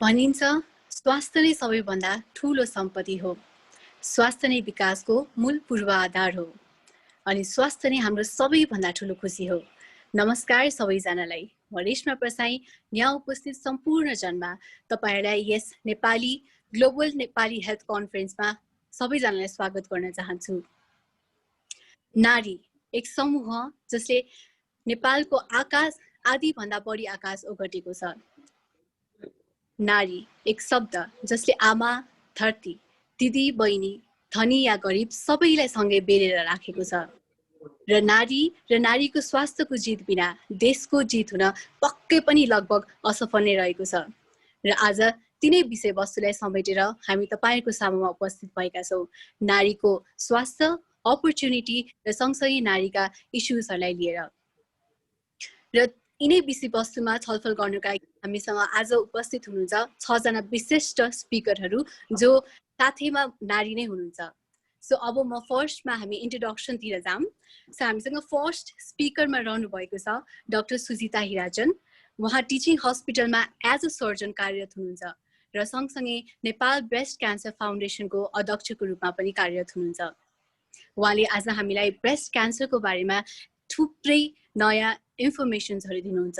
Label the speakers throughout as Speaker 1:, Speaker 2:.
Speaker 1: भनिन्छ स्वास्थ्य नै सबैभन्दा ठूलो सम्पत्ति हो। स्वास्थ्य नै विकासको मूल पूर्वाधार हो अनि स्वास्थ्य नै हाम्रो सबैभन्दा ठूलो खुसी हो। नमस्कार सबैजनालाई। म रेशमा प्रसाई यहाँ उपस्थित सम्पूर्ण जनमा तपाईहरुलाई यस नेपाली ग्लोबल नेपाली हेल्थ कन्फरेन्समा सबैजनालाई स्वागत गर्न चाहन्छु। नारी एक समूह जसले नेपालको आकाश आदि भन्दा बढी आकाश ओगटेको छ। नारी एक शब्द जसले आमा, धरती, दिदी, बहिनी, धनी या गरिब सबैलाई सँगै बेरेर राखेको छ। र नारीको स्वास्थ्यको जित बिना देशको जित हुन पक्कै पनि लगभग असफल नै रहेको छ। र आज तिनै विषयवस्तुलाई समेटेर हामी तपाईहरुको सामुमा उपस्थित भएका छौं। नारीको स्वास्थ्य, अपर्च्युनिटी र सँगसँगै नारीका इस्युजहरुलाई लिएर। र यिनै विषयवस्तुमा छलफल गर्नका लागि हामीसँग आज उपस्थित हुनुहुन्छ 6 जना विशिष्ट स्पिकरहरू जो साथैमा नारी नै हुनुहुन्छ। सो अब म फर्स्टमा हामी इन्ट्रोडक्सन तिर जाम। सो हामीसँग फर्स्ट स्पिकरमा रहनु भएको छ डाक्टर सुजिता हिराचन। उहाँ टिचिङ हस्पिटलमा एज अ सर्जन कार्यरत हुनुहुन्छ र सँगसँगै नेपाल ब्रेस्ट क्यान्सर फाउन्डेसनको अध्यक्षको रूपमा पनि कार्यरत हुनुहुन्छ। उहाँले आज हामीलाई ब्रेस्ट क्यान्सरको बारेमा थुप्रै नयाँ इन्फर्मेसन्सहरू दिनुहुन्छ।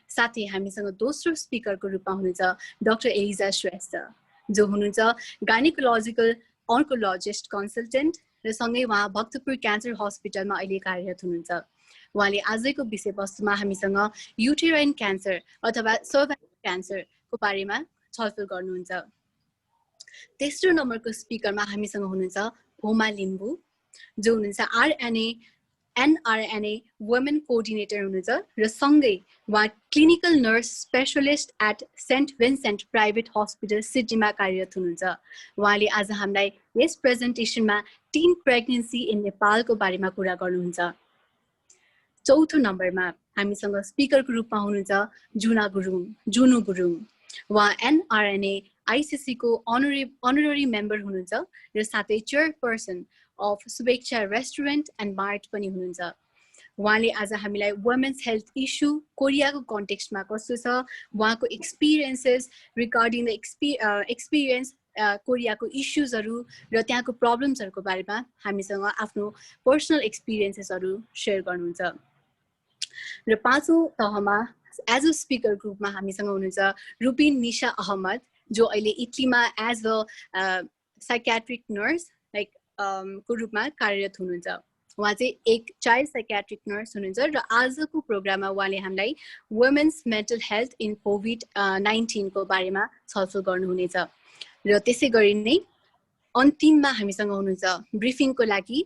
Speaker 1: साथै हामीसँग दोस्रो स्पिकरको रूपमा हुनुहुन्छ डाक्टर एलिजा श्रेष्ठ जो हुनुहुन्छ गाइनेकोलोजिकल अन्कोलोजिस्ट कन्सल्टेन्ट र सँगै उहाँ भक्तपुर क्यान्सर हस्पिटलमा अहिले कार्यरत हुनुहुन्छ। उहाँले आजको विषयवस्तुमा हामीसँग युटेराइन क्यान्सर अथवा सर्भाइकल क्यान्सरको बारेमा छलफल गर्नुहुन्छ। तेस्रो नम्बरको स्पिकरमा हामीसँग हुनुहुन्छ भोमा लिम्बू जो हुनुहुन्छ एनआरएनए वुमेन कोअर्डिनेटर हुनुहुन्छ र सँगै उहाँ clinical nurse specialist at Saint Vincent private hospital सिडनीमा कार्यरत हुनुहुन्छ। उहाँले आज हामीलाई यस प्रेजेन्टेसनमा टिन प्रेग्नेन्सी इन नेपालको बारेमा कुरा गर्नुहुन्छ। चौथो नम्बरमा हामीसँग स्पिकरको रूपमा हुनुहुन्छ जुनु गुरुङ। उहाँ एनआरएनए आइसिसीको अनररी मेम्बर हुनुहुन्छ र साथै चेयरपर्सन अफ शुभेच्छा रेस्टुरेन्ट एन्ड मार्ट पनि हुनुहुन्छ। उहाँले आज हामीलाई वुमेन्स हेल्थ इस्यु कोरियाको कन्टेक्स्टमा कस्तो छ, उहाँको एक्सपिरियन्सेस रिगार्डिङ द एक्सपिरियन्स कोरियाको इस्युजहरू र त्यहाँको प्रब्लम्सहरूको बारेमा हामीसँग आफ्नो पर्सनल एक्सपिरियन्सेसहरू सेयर गर्नुहुन्छ। र पाँचौं तहमा एज अ स्पिकर ग्रुपमा हामीसँग हुनुहुन्छ रुबिन निशा अहमद जो अहिले इटलीमा एज अ साइकियाट्रिक नर्स को रूपमा कार्यरत हुनुहुन्छ। उहाँ चाहिँ एक चाइल्ड साइकियाट्रिक नर्स हुनुहुन्छ र आजको प्रोग्राममा उहाँले हामीलाई वुमेन्स मेन्टल हेल्थ इन कोभिड-19 को बारेमा छलफल गर्नुहुनेछ। र त्यसै गरी नै अन्तिममा हामीसँग हुनुहुन्छ ब्रिफिङको लागि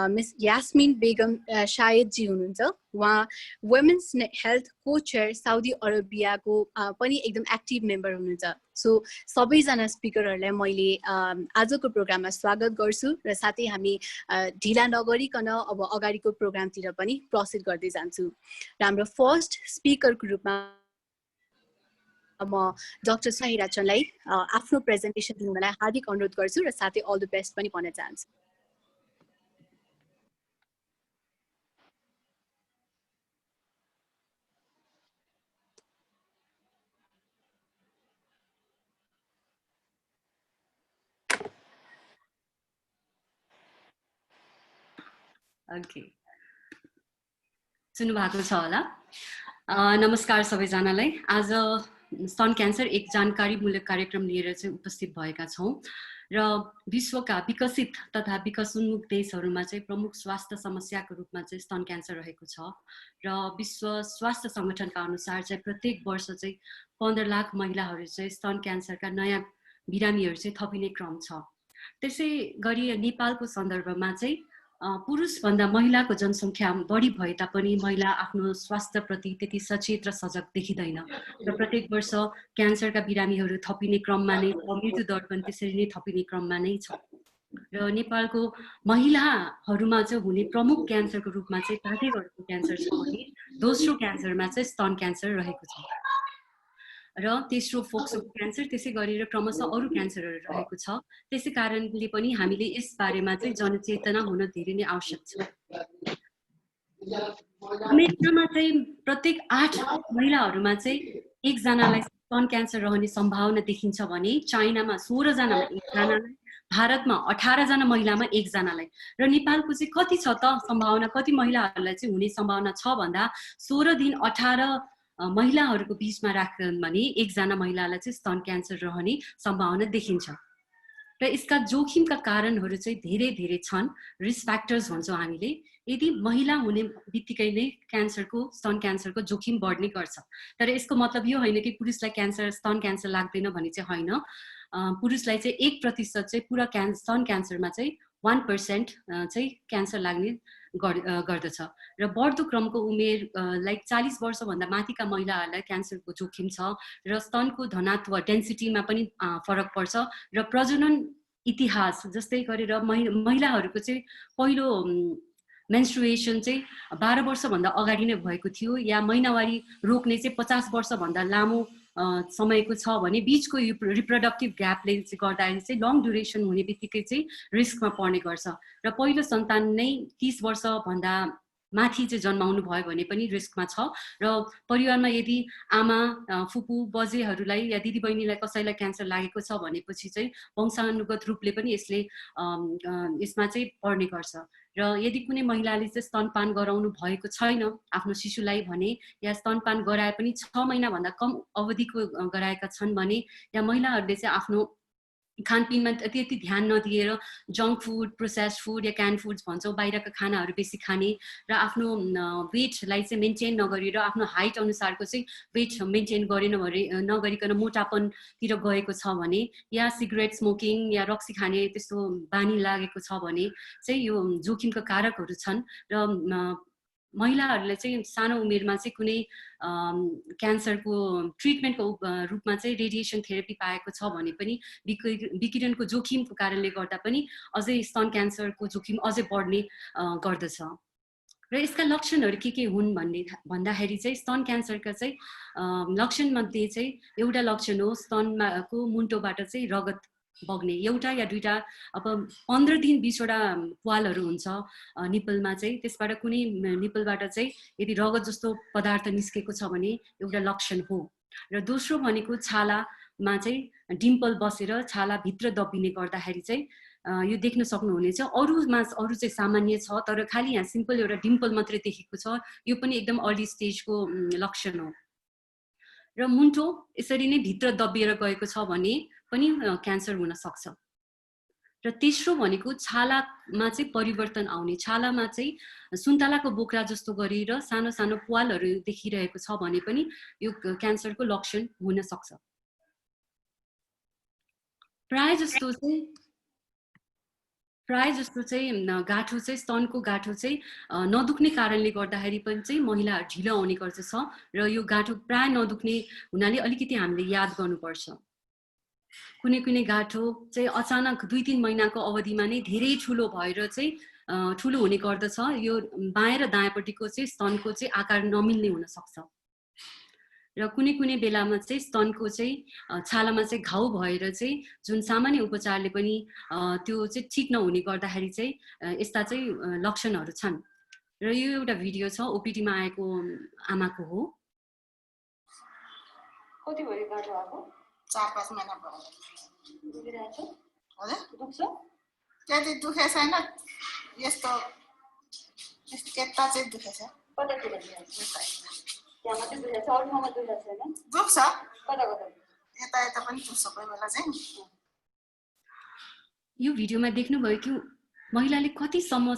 Speaker 1: मिस यास्मिन बेगम शायदजी हुनुहुन्छ। उहाँ वुमेन्स हेल्थ को चेयर साउदी अरेबियाको पनि एकदम एक्टिभ मेम्बर हुनुहुन्छ। सो सबैजना स्पिकरहरूलाई मैले आजको प्रोग्राममा स्वागत गर्छु र साथै हामी ढिला नगरिकन अब अगाडिको प्रोग्रामतिर पनि प्रोसिड गर्दै जान्छु। र हाम्रो फर्स्ट स्पिकरको रूपमा म डाक्टर हिराचनलाई आफ्नो प्रेजेन्टेसन दिनलाई हार्दिक अनुरोध गर्छु र साथै अल द बेस्ट पनि भन्न चाहन्छु।
Speaker 2: ओके, सुन्नु भएको छ होला? नमस्कार सबैजनालाई। आज स्तन क्यान्सर एक जानकारीमूलक कार्यक्रम लिएर चाहिँ उपस्थित भएका छौं र विश्वका विकसित तथा विकासोन्मुख देशहरूमा चाहिँ प्रमुख स्वास्थ्य समस्याको रूपमा चाहिँ स्तन क्यान्सर रहेको छ र विश्व स्वास्थ्य संगठनका अनुसार चाहिँ प्रत्येक वर्ष चाहिँ 15 लाख महिलाहरू चाहिँ स्तन क्यान्सरका नयाँ बिरामीहरू चाहिँ थपिने क्रम छ। त्यसै गरी नेपालको सन्दर्भमा चाहिँ पुरुषभन्दा महिलाको जनसङ्ख्या बढी भए तापनि महिला आफ्नो स्वास्थ्यप्रति त्यति सचेत र सजग देखिँदैन र प्रत्येक वर्ष क्यान्सरका बिरामीहरू थपिने क्रममा नै मृत्यु दर पनि त्यसरी नै थपिने क्रममा नै छ। र नेपालको महिलाहरूमा चाहिँ हुने प्रमुख क्यान्सरको रूपमा चाहिँ पाठेघरको क्यान्सर छ भने दोस्रो क्यान्सरमा चाहिँ स्तन क्यान्सर रहेको छ। र तेस्रो फोक्सोको क्यान्सर, त्यसै गरेर क्रमशः अरू क्यान्सरहरू रहेको छ। त्यसै कारणले पनि हामीले यस बारेमा चाहिँ जनचेतना हुन धेरै नै आवश्यक छ। अमेरिकामा चाहिँ प्रत्येक 8 महिलाहरूमा चाहिँ एकजनालाई स्तन क्यान्सर रहने सम्भावना देखिन्छ भने चाइनामा 16 जनामा एकजनालाई, भारतमा 18 जना महिलामा एकजनालाई, र नेपालको चाहिँ कति छ त सम्भावना, कति महिलाहरूलाई चाहिँ हुने सम्भावना छ भन्दा 16 दिन 18 महिलाहरूको बीचमा राख्छन् भने एकजना महिलालाई चाहिँ स्तन क्यान्सर रहने सम्भावना देखिन्छ। र यसका जोखिमका कारणहरू चाहिँ धेरै धेरै छन्, रिस्क फ्याक्टर्स भन्छौँ हामीले। यदि महिला हुने बित्तिकै नै स्तन क्यान्सरको जोखिम बढ्ने गर्छ। तर यसको मतलब यो होइन कि पुरुषलाई स्तन क्यान्सर लाग्दैन भन्ने चाहिँ होइन। पुरुषलाई चाहिँ 1% चाहिँ पुरा स्तन क्यान्सरमा चाहिँ 1% चाहिँ क्यान्सर लाग्ने गर्दछ। र बढ्दो क्रमको उमेर लाइक 40 वर्षभन्दा माथिका महिलाहरूलाई क्यान्सरको जोखिम छ, र स्तनको घनत्व डेन्सिटीमा पनि फरक पर्छ, र प्रजनन इतिहास जस्तै गरेर महिलाहरूको चाहिँ पहिलो मेन्स्ट्रुएसन चाहिँ 12 वर्षभन्दा अगाडि नै भएको थियो, या महिनावारी रोक्ने चाहिँ 50 वर्षभन्दा लामो समयको छ भने बीचको रिप्रोडक्टिभ ग्यापले चाहिँ गर्दाखेरि चाहिँ लङ ड्युरेसन हुने बित्तिकै चाहिँ रिस्कमा पर्ने गर्छ। र पहिलो सन्तान नै 30 वर्षभन्दा माथि चाहिँ जन्माउनु भयो भने पनि रिस्कमा छ। र परिवारमा यदि आमा, फुपू, बजेहरूलाई या दिदीबहिनीलाई कसैलाई क्यान्सर लागेको छ भनेपछि चाहिँ वंशानुगत रूपले पनि यसमा चाहिँ पर्ने गर्छ। र यदि कुनै महिलाले चाहिँ स्तनपान गराउनु भएको छैन आफ्नो शिशुलाई भने, या स्तनपान गराए पनि 6 महिनाभन्दा कम अवधिको गराएका छन् भने, या महिलाहरूले चाहिँ आफ्नो खानपिनमा त्यति ध्यान नदिएर junk food, processed food yeah can foods भन्छौँ, बाहिरका खानाहरू बेसी खाने, र आफ्नो वेटलाई चाहिँ मेन्टेन नगरेर आफ्नो हाइट अनुसारको चाहिँ वेट मेन्टेन नगरिकन मोटापनतिर गएको छ भने, या सिगरेट स्मोकिङ या रक्सी खाने त्यस्तो बानी लागेको छ भने चाहिँ यो जोखिमका कारकहरू छन्। र महिलाहरूले चाहिँ सानो उमेरमा चाहिँ कुनै क्यान्सरको ट्रिटमेन्टको रूपमा चाहिँ रेडिएसन थेरापी पाएको छ भने पनि विकिरणको जोखिमको कारणले गर्दा पनि अझै स्तन क्यान्सरको जोखिम अझै बढ्ने गर्दछ। र यसका लक्षणहरू के हुन् भन्दाखेरि चाहिँ स्तन क्यान्सरका चाहिँ लक्षणमध्ये चाहिँ एउटा लक्षण हो स्तनको मुन्टोबाट चाहिँ रगत बग्ने, एउटा या दुईटा, अब 15 दिन 20वटा प्वालहरू हुन्छ निपलमा चाहिँ, त्यसबाट कुनै निपलबाट चाहिँ यदि रगत जस्तो पदार्थ निस्केको छ भने एउटा लक्षण हो। र दोस्रो भनेको छालामा चाहिँ डिम्पल बसेर छाला भित्र दबिने गर्दाखेरि चाहिँ यो देख्न सक्नुहुनेछ। अरू चाहिँ सामान्य छ, तर खालि यहाँ सिम्पल एउटा डिम्पल मात्रै देखेको छ, यो पनि एकदम अर्ली स्टेजको लक्षण हो। र मुन्टो यसरी नै भित्र दबिएर गएको छ भने पनि क्यान्सर हुन सक्छ। र तेस्रो भनेको छालामा चाहिँ परिवर्तन आउने, छालामा चाहिँ सुन्तलाको बोक्रा जस्तो गरेर सानो सानो प्वालहरू देखिरहेको छ भने पनि यो क्यान्सरको लक्षण हुन सक्छ। प्राय जस्तो चाहिँ गाँठो चाहिँ स्तनको गाँठो चाहिँ नदुख्ने कारणले गर्दाखेरि पनि चाहिँ महिलाहरू ढिलो आउने गर्दछ, र यो गाँठो प्राय नदुख्ने हुनाले अलिकति हामीले याद गर्नुपर्छ। कुनै गाँठो चाहिँ अचानक 2-3 महिनाको अवधिमा नै धेरै ठुलो भएर चाहिँ ठुलो हुने गर्दछ। यो बायाँ र दायाँपट्टिको चाहिँ स्तनको चाहिँ आकार नमिल्ने हुन सक्छ। र कुनै बेलामा चाहिँ स्तनको चाहिँ छालामा चाहिँ घाउ भएर चाहिँ जुन सामान्य उपचारले पनि त्यो चाहिँ ठिक नहुने गर्दाखेरि चाहिँ यस्ता चाहिँ लक्षणहरू छन्। र यो एउटा भिडियो छ ओपिडीमा आएको आमाको हो।
Speaker 3: कति भयो गाँठो आएको?
Speaker 4: 4-5 महिना भयो।
Speaker 3: दुखिरहेछ?
Speaker 4: हजुर
Speaker 3: दुख्छ?
Speaker 4: त्यति दुखेको छैन, यस्तो यता चाहिँ दुखेछ।
Speaker 3: कतातिर दुखेछ? त्यहाँ मात्रै दुखेछ, अरू ठाउँमा दुखेको छैन?
Speaker 4: दुख्छ,
Speaker 3: कता
Speaker 4: यता पनि दुख्छ कोही बेला चाहिँ।
Speaker 2: यो भिडियोमा देख्नुभयो कि महिलाले कतिसम्म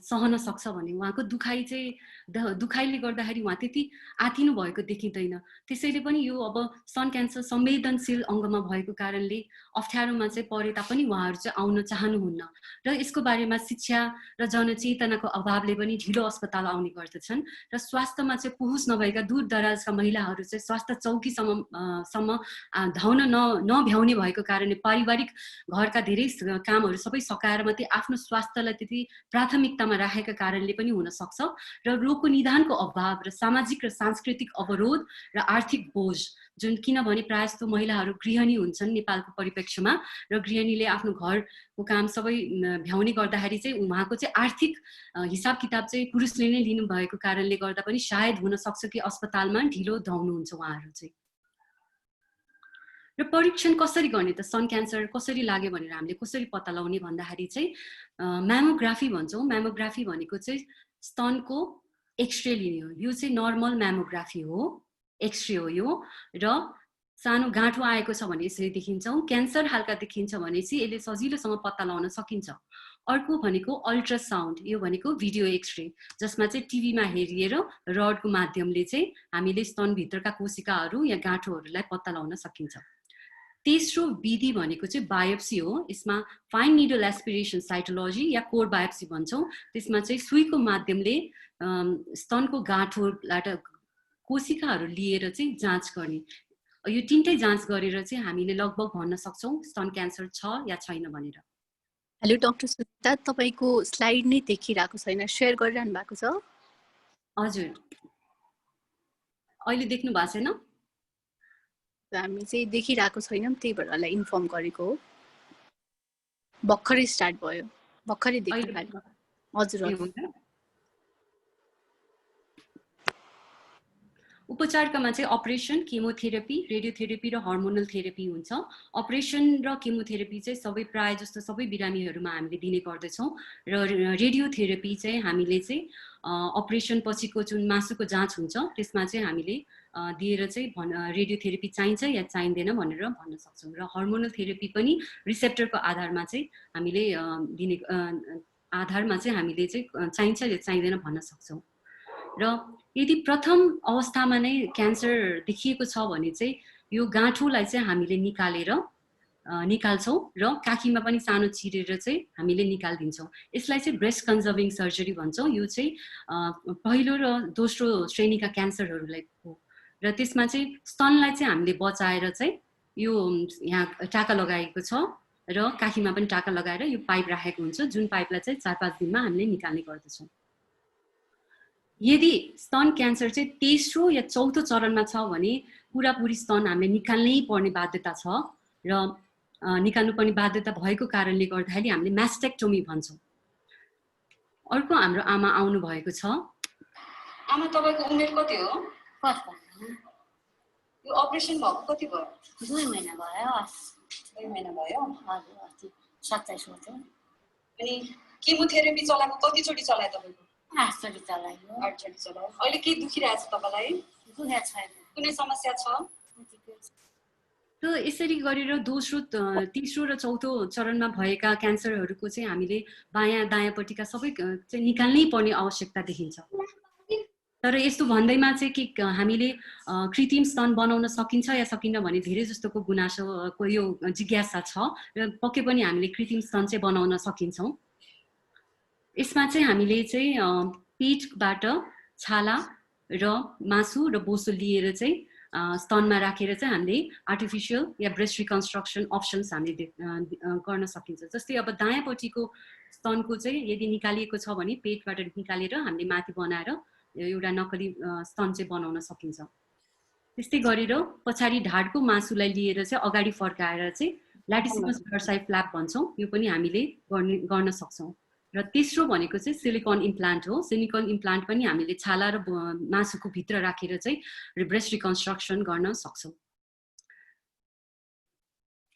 Speaker 2: सहन सक्छ भने उहाँको दुखाइले गर्दाखेरि उहाँ त्यति आतिनु भएको देखिँदैन। त्यसैले पनि यो अब स्तन क्यान्सर संवेदनशील अङ्गमा भएको कारणले अप्ठ्यारोमा चाहिँ परे तापनि उहाँहरू चाहिँ आउन चाहनुहुन्न, र यसको बारेमा शिक्षा र जनचेतनाको अभावले पनि ढिलो अस्पताल आउने गर्दछन्। र स्वास्थ्यमा चाहिँ पहुँच नभएका दूर दराजका महिलाहरू चाहिँ स्वास्थ्य चौकीसम्म धाउन नभ्याउने भएको कारणले पारिवारिक घरका धेरै कामहरू सबै सकाएर मात्रै आफ्नो स्वास्थ्यलाई त्यति प्राथमिकतामा राखेका कारणले पनि हुन सक्छ। र रोगको निदानको अभाव र सामाजिक र सांस्कृतिक अवरोध र आर्थिक बोझ जुन किनभने प्रायः जस्तो महिलाहरू गृहिणी हुन्छन् नेपालको परिप्रेक्ष्यमा र गृहिणीले आफ्नो घरको काम सबै भ्याउने गर्दाखेरि चाहिँ उहाँको चाहिँ आर्थिक हिसाब किताब चाहिँ पुरुषले नै लिनु भएको कारणले गर्दा पनि सायद हुन सक्छ कि अस्पतालमा ढिलो धाउनुहुन्छ उहाँहरू चाहिँ। र परीक्षण कसरी गर्ने त, स्तन क्यान्सर कसरी लाग्यो भनेर हामीले कसरी पत्ता लगाउने भन्दाखेरि चाहिँ म्यामोग्राफी भन्छौँ। म्यामोग्राफी भनेको चाहिँ स्तनको एक्सरे लिने हो। यो चाहिँ नर्मल म्यामोग्राफी हो, एक्सरे हो यो। र सानो गाँठो आएको छ भने यसरी देखिन्छौँ, क्यान्सर हालका देखिन्छ भने चाहिँ यसले सजिलोसँग पत्ता लगाउन सकिन्छ। अर्को भनेको अल्ट्रासाउन्ड, यो भनेको भिडियो एक्सरे, जसमा चाहिँ टिभीमा हेरिएर रडको माध्यमले चाहिँ हामीले स्तनभित्रका कोशिकाहरू या गाँठोहरूलाई पत्ता लगाउन सकिन्छ। तेस्रो विधि भनेको चाहिँ बायोप्सी हो। यसमा फाइन निडल एस्पिरेसन साइटोलोजी या कोर बायोप्सी भन्छौँ। त्यसमा चाहिँ सुईको माध्यमले स्तनको गाँठोबाट कोशिकाहरू लिएर चाहिँ जाँच गर्ने। यो तीनटै जाँच गरेर चाहिँ हामीले लगभग भन्न सक्छौँ स्तन क्यान्सर छ या छैन भनेर।
Speaker 1: हेलो डाक्टर सुनिता, तपाईँको स्लाइड नै देखिरहेको छैन, सेयर गरिरहनु भएको छ?
Speaker 2: हजुर, अहिले देख्नु भएको छैन?
Speaker 1: हामी चाहिँ देखिरहेको छैनौँ, त्यही भएर होला इन्फर्म गरेको हो। भर्खरै स्टार्ट भयो, भर्खरै देख्नु। हजुर।
Speaker 2: उपचारकामा चाहिँ अपरेसन, केमोथेरापी, रेडियोथेरापी र हर्मोनल थेरापी हुन्छ। अपरेसन र केमोथेरापी चाहिँ सबै प्राय जस्तो सबै बिरामीहरूमा हामीले दिने गर्दछौँ। र रेडियोथेरापी चाहिँ हामीले चाहिँ अपरेसन पछिको जुन मासुको जाँच हुन्छ त्यसमा चाहिँ हामीले दिएर चाहिँ रेडियोथेरापी चाहिन्छ या चाहिँदैन भनेर भन्न सक्छौँ। र हर्मोनल थेरापी पनि रिसेप्टरको आधारमा चाहिँ हामीले दिने आधारमा चाहिँ हामीले चाहिँ चाहिन्छ या चाहिँदैन भन्न सक्छौँ। र यदि प्रथम अवस्थामा नै क्यान्सर देखिएको छ भने चाहिँ यो गाँठोलाई चाहिँ हामीले निकाल्छौँ र काखीमा पनि सानो चिरेर चाहिँ हामीले निकालिदिन्छौँ। यसलाई चाहिँ ब्रेस्ट कन्जर्भिङ सर्जरी भन्छौँ। यो चाहिँ पहिलो र दोस्रो श्रेणीका क्यान्सरहरूलाई हो। र त्यसमा चाहिँ स्तनलाई चाहिँ हामीले बचाएर चाहिँ यो यहाँ टाका लगाएको छ र काखीमा पनि टाका लगाएर यो पाइप राखेको हुन्छ, जुन पाइपलाई चाहिँ 4-5 दिनमा हामीले निकाल्ने गर्दछौँ। यदि स्तन क्यान्सर चाहिँ तेस्रो या चौथो चरणमा छ भने पुरापुरी स्तन हामीले निकाल्नै पर्ने बाध्यता छ र निकाल्नुपर्ने बाध्यता भएको कारणले गर्दाखेरि हामीले म्यास्टेक्टोमी भन्छौँ। अर्को हाम्रो आमा आउनु भएको छ। आमा, तपाईँको उमेर कति हो?
Speaker 3: 55।
Speaker 2: यो अपरेसन भएको कति भयो?
Speaker 3: 2 महिना भयो।
Speaker 2: 2 महिना भयो?
Speaker 3: हजुर, 27 हो।
Speaker 2: अनि केमोथेरापी चलाएको कतिचोटि चलायो तपाईँको?
Speaker 3: 8 चोटि चलायो।
Speaker 2: 8 चोटि चलायो। अहिले के दुखिरहेछ तपाईँलाई?
Speaker 3: दुखेको छैन।
Speaker 2: कुनै समस्या छ? त यसरी गरेर दोस्रो, तेस्रो र चौथो चरणमा भएका क्यान्सरहरूको चाहिँ हामीले बायाँ दायाँपट्टिका सबै चाहिँ निकाल्नै पर्ने आवश्यकता देखिन्छ। तर यस्तो भन्दैमा चाहिँ कि हामीले कृत्रिम स्तन बनाउन सकिन्छ या सकिन्न भने धेरै जस्तोको गुनासोको यो जिज्ञासा छ र पक्कै पनि हामीले कृत्रिम स्तन चाहिँ बनाउन सकिन्छौँ। यसमा चाहिँ हामीले चाहिँ पेटबाट छाला र मासु र बोसो लिएर चाहिँ स्तनमा राखेर चाहिँ हामीले आर्टिफिसियल या ब्रेस्ट रिकन्स्ट्रक्सन अप्सन्स हामीले गर्न सकिन्छ। जस्तै अब दायाँपट्टिको स्तनको चाहिँ यदि निकालिएको छ भने पेटबाट निकालेर हामीले माथि बनाएर एउटा नक्कली स्तन चाहिँ बनाउन सकिन्छ। त्यस्तै गरेर पछाडि ढाडको मासुलाई लिएर चाहिँ अगाडि फर्काएर चाहिँ ल्याटिसिमस डर्साई फ्ल्याप भन्छौँ, यो पनि हामीले गर्न सक्छौँ। र तेस्रो भनेको चाहिँ सिलिकन इम्प्लान्ट हो। सिलिकन इम्प्लान्ट पनि हामीले छाला र मासुको भित्र राखेर चाहिँ ब्रेस्ट रिकन्स्ट्रक्सन गर्न सक्छौँ।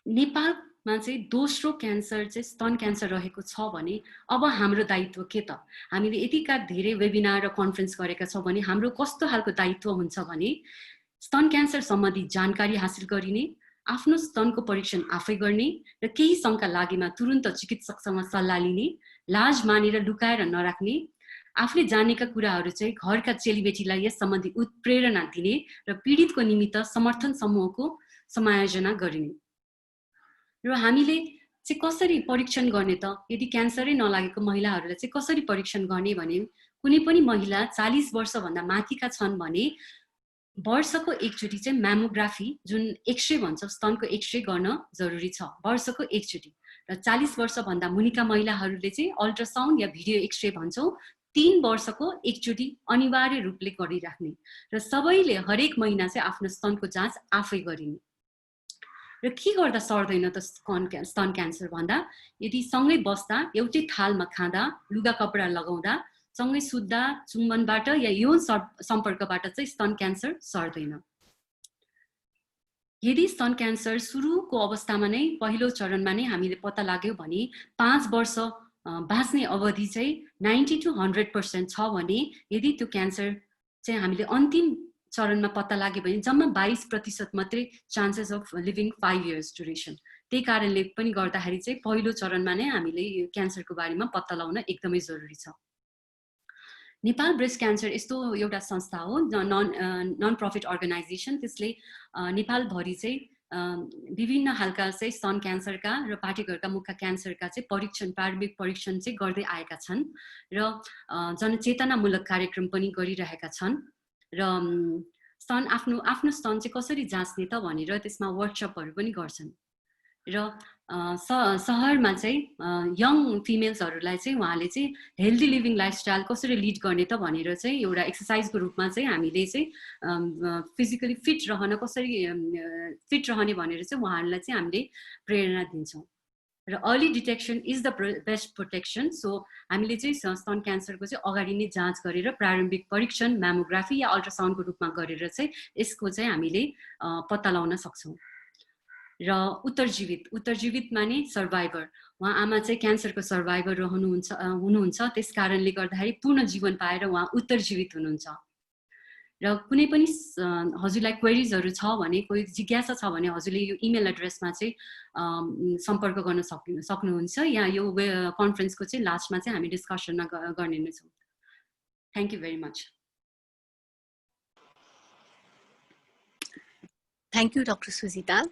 Speaker 2: नेपालमा चाहिँ दोस्रो क्यान्सर चाहिँ स्तन क्यान्सर रहेको छ भने अब हाम्रो दायित्व के त? हामीले यतिका धेरै वेबिनार र कन्फरेन्स गरेका छौँ भने हाम्रो कस्तो खालको दायित्व हुन्छ भने स्तन क्यान्सर सम्बन्धी जानकारी हासिल गरिने, आफ्नो स्तनको परीक्षण आफै गर्ने र केही शङ्का लागेमा तुरुन्त चिकित्सकसँग सल्लाह लिने, लाज मानेर लुकाएर नराख्ने, आफूले जानेका कुराहरू चाहिँ घरका चेलीबेटीलाई यस सम्बन्धी उत्प्रेरणा दिने र पीडितको निमित्त समर्थन समूहको समायोजना गरिने। र हामीले चाहिँ कसरी परीक्षण गर्ने त? यदि क्यान्सरै नलागेको महिलाहरूलाई चाहिँ कसरी परीक्षण गर्ने भने कुनै पनि महिला 40 वर्षभन्दा माथिका छन् भने वर्षको एकचोटि चाहिँ म्यामोग्राफी जुन एक्सरे भन्छ स्तनको एक्सरे गर्न जरुरी छ, वर्षको एकचोटि। र 40 वर्षभन्दा मुनिका महिलाहरूले चाहिँ अल्ट्रासाउन्ड या भिडियो एक्सरे भन्छौँ 3 वर्षको एकचोटि अनिवार्य रूपले गरिराख्ने र सबैले हरेक महिना चाहिँ आफ्नो स्तनको जाँच आफै गरिने। र के गर्दा सर्दैन त स्तन क्यान्सर भन्दा यदि सँगै बस्दा, एउटै थालमा खाँदा, लुगा कपडा लगाउँदा, सँगै सुत्दा, चुम्बनबाट या यौन सम्पर्कबाट चाहिँ स्तन क्यान्सर सर्दैन। यदि स्तन क्यान्सर सुरुको अवस्थामा नै पहिलो चरणमा नै हामीले पत्ता लाग्यो भने 5 वर्ष बाँच्ने अवधि चाहिँ 90 to 100% छ भने यदि त्यो क्यान्सर चाहिँ हामीले अन्तिम चरणमा पत्ता लाग्यो भने जम्मा 22% मात्रै chances of living 5 years duration. त्यही कारणले पनि गर्दाखेरि चाहिँ पहिलो चरणमा नै हामीले यो क्यान्सरको बारेमा पत्ता लगाउन एकदमै जरुरी छ। नेपाल ब्रेस्ट क्यान्सर यस्तो एउटा संस्था हो, नन प्रफिट अर्गनाइजेसन। त्यसले नेपालभरि चाहिँ विभिन्न खालका चाहिँ स्तन क्यान्सरका र पाठेघरका मुखका क्यान्सरका चाहिँ प्रारम्भिक परीक्षण चाहिँ गर्दै आएका छन् र जनचेतनामूलक कार्यक्रम पनि गरिरहेका छन् र आफ्नो स्तन चाहिँ कसरी जाँच्ने त भनेर त्यसमा वर्कसपहरू पनि गर्छन् र सहरमा चाहिँ यङ फिमेल्सहरूलाई चाहिँ उहाँले चाहिँ हेल्दी लिभिङ लाइफस्टाइल कसरी लिड गर्ने त भनेर चाहिँ एउटा एक्सर्साइजको रूपमा चाहिँ हामीले चाहिँ फिजिकली फिट रहने भनेर चाहिँ उहाँहरूलाई चाहिँ हामीले प्रेरणा दिन्छौँ र early detection is the best protection. So हामीले चाहिँ स्तन क्यान्सरको चाहिँ अगाडि नै जाँच गरेर प्रारम्भिक परीक्षण म्यामोग्राफी या अल्ट्रासाउन्डको रूपमा गरेर चाहिँ यसको चाहिँ हामीले पत्ता लगाउन सक्छौँ। र उत्तरजीवितमा नै सर्भाइभर, उहाँ आमा चाहिँ क्यान्सरको सर्भाइभर हुनुहुन्छ, त्यस कारणले गर्दाखेरि पूर्ण जीवन पाएर उहाँ उत्तरजीवित हुनुहुन्छ। र कुनै पनि हजुरलाई क्वेरिजहरू छ भने, कोही जिज्ञासा छ भने हजुरले यो इमेल एड्रेसमा चाहिँ सम्पर्क गर्न सक्नुहुन्छ या यो कन्फरेन्सको चाहिँ लास्टमा चाहिँ हामी डिस्कसनमा गर्ने नै छौँ। Thank you very much.
Speaker 1: Thank you doctor Sujita.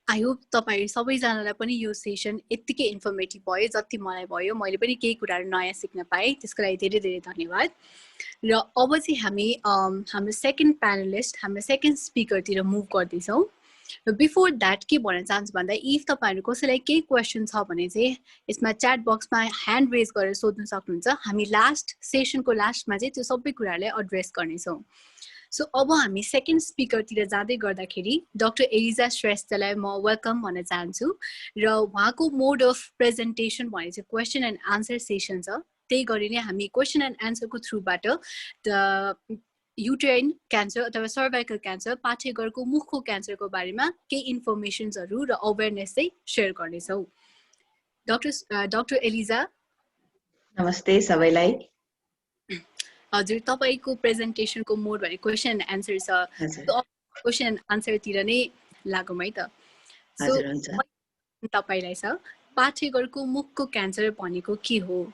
Speaker 1: I hope तपाईहरु सबैजनालाई पनि यो सेसन यतिकै इन्फर्मेटिभ भयो जति मलाई भयो। मैले पनि केही कुराहरू नयाँ सिक्न पाएँ, त्यसको लागि धेरै धेरै धन्यवाद। र अब चाहिँ हामी हाम्रो सेकेन्ड प्यानलिस्ट, हाम्रो सेकेन्ड स्पिकरतिर मुभ गर्दैछौँ। र बिफोर द्याट के भन्न चाहन्छु भन्दा इफ तपाईहरु कसैलाई केही क्वेसन छ भने चाहिँ यसमा च्याट बक्समा ह्यान्ड रेज गरेर सोध्न सक्नुहुन्छ। हामी सेसनको लास्टमा चाहिँ त्यो सबै कुराहरूलाई एड्रेस गर्नेछौँ। सो अब हामी सेकेन्ड स्पिकरतिर जाँदै गर्दाखेरि डाक्टर एलिजा श्रेष्ठलाई म वेलकम भन्न चाहन्छु। र उहाँको मोड अफ प्रेजेन्टेसन भने चाहिँ क्वेसन एन्ड आन्सर सेसन छ। त्यही गरी नै हामी क्वेसन एन्ड आन्सरको थ्रुबाट द युटेराइन क्यान्सर अथवा सर्भाइकल क्यान्सर, पाठेघरको मुखको क्यान्सरको बारेमा केही इन्फर्मेसन्सहरू र अवेरनेस चाहिँ सेयर गर्नेछौँ। डाक्टर एलिजा
Speaker 5: नमस्ते सबैलाई।
Speaker 1: हजुर, तपाईको प्रेजेन्टेसनको मोड भने क्वेसन एन्ड आन्सर छ। क्वेसन एन्ड आन्सरतिर नै लागौँ है त। सो तपाईलाई छ पाठेघरको मुखको क्यान्सर भनेको के हो?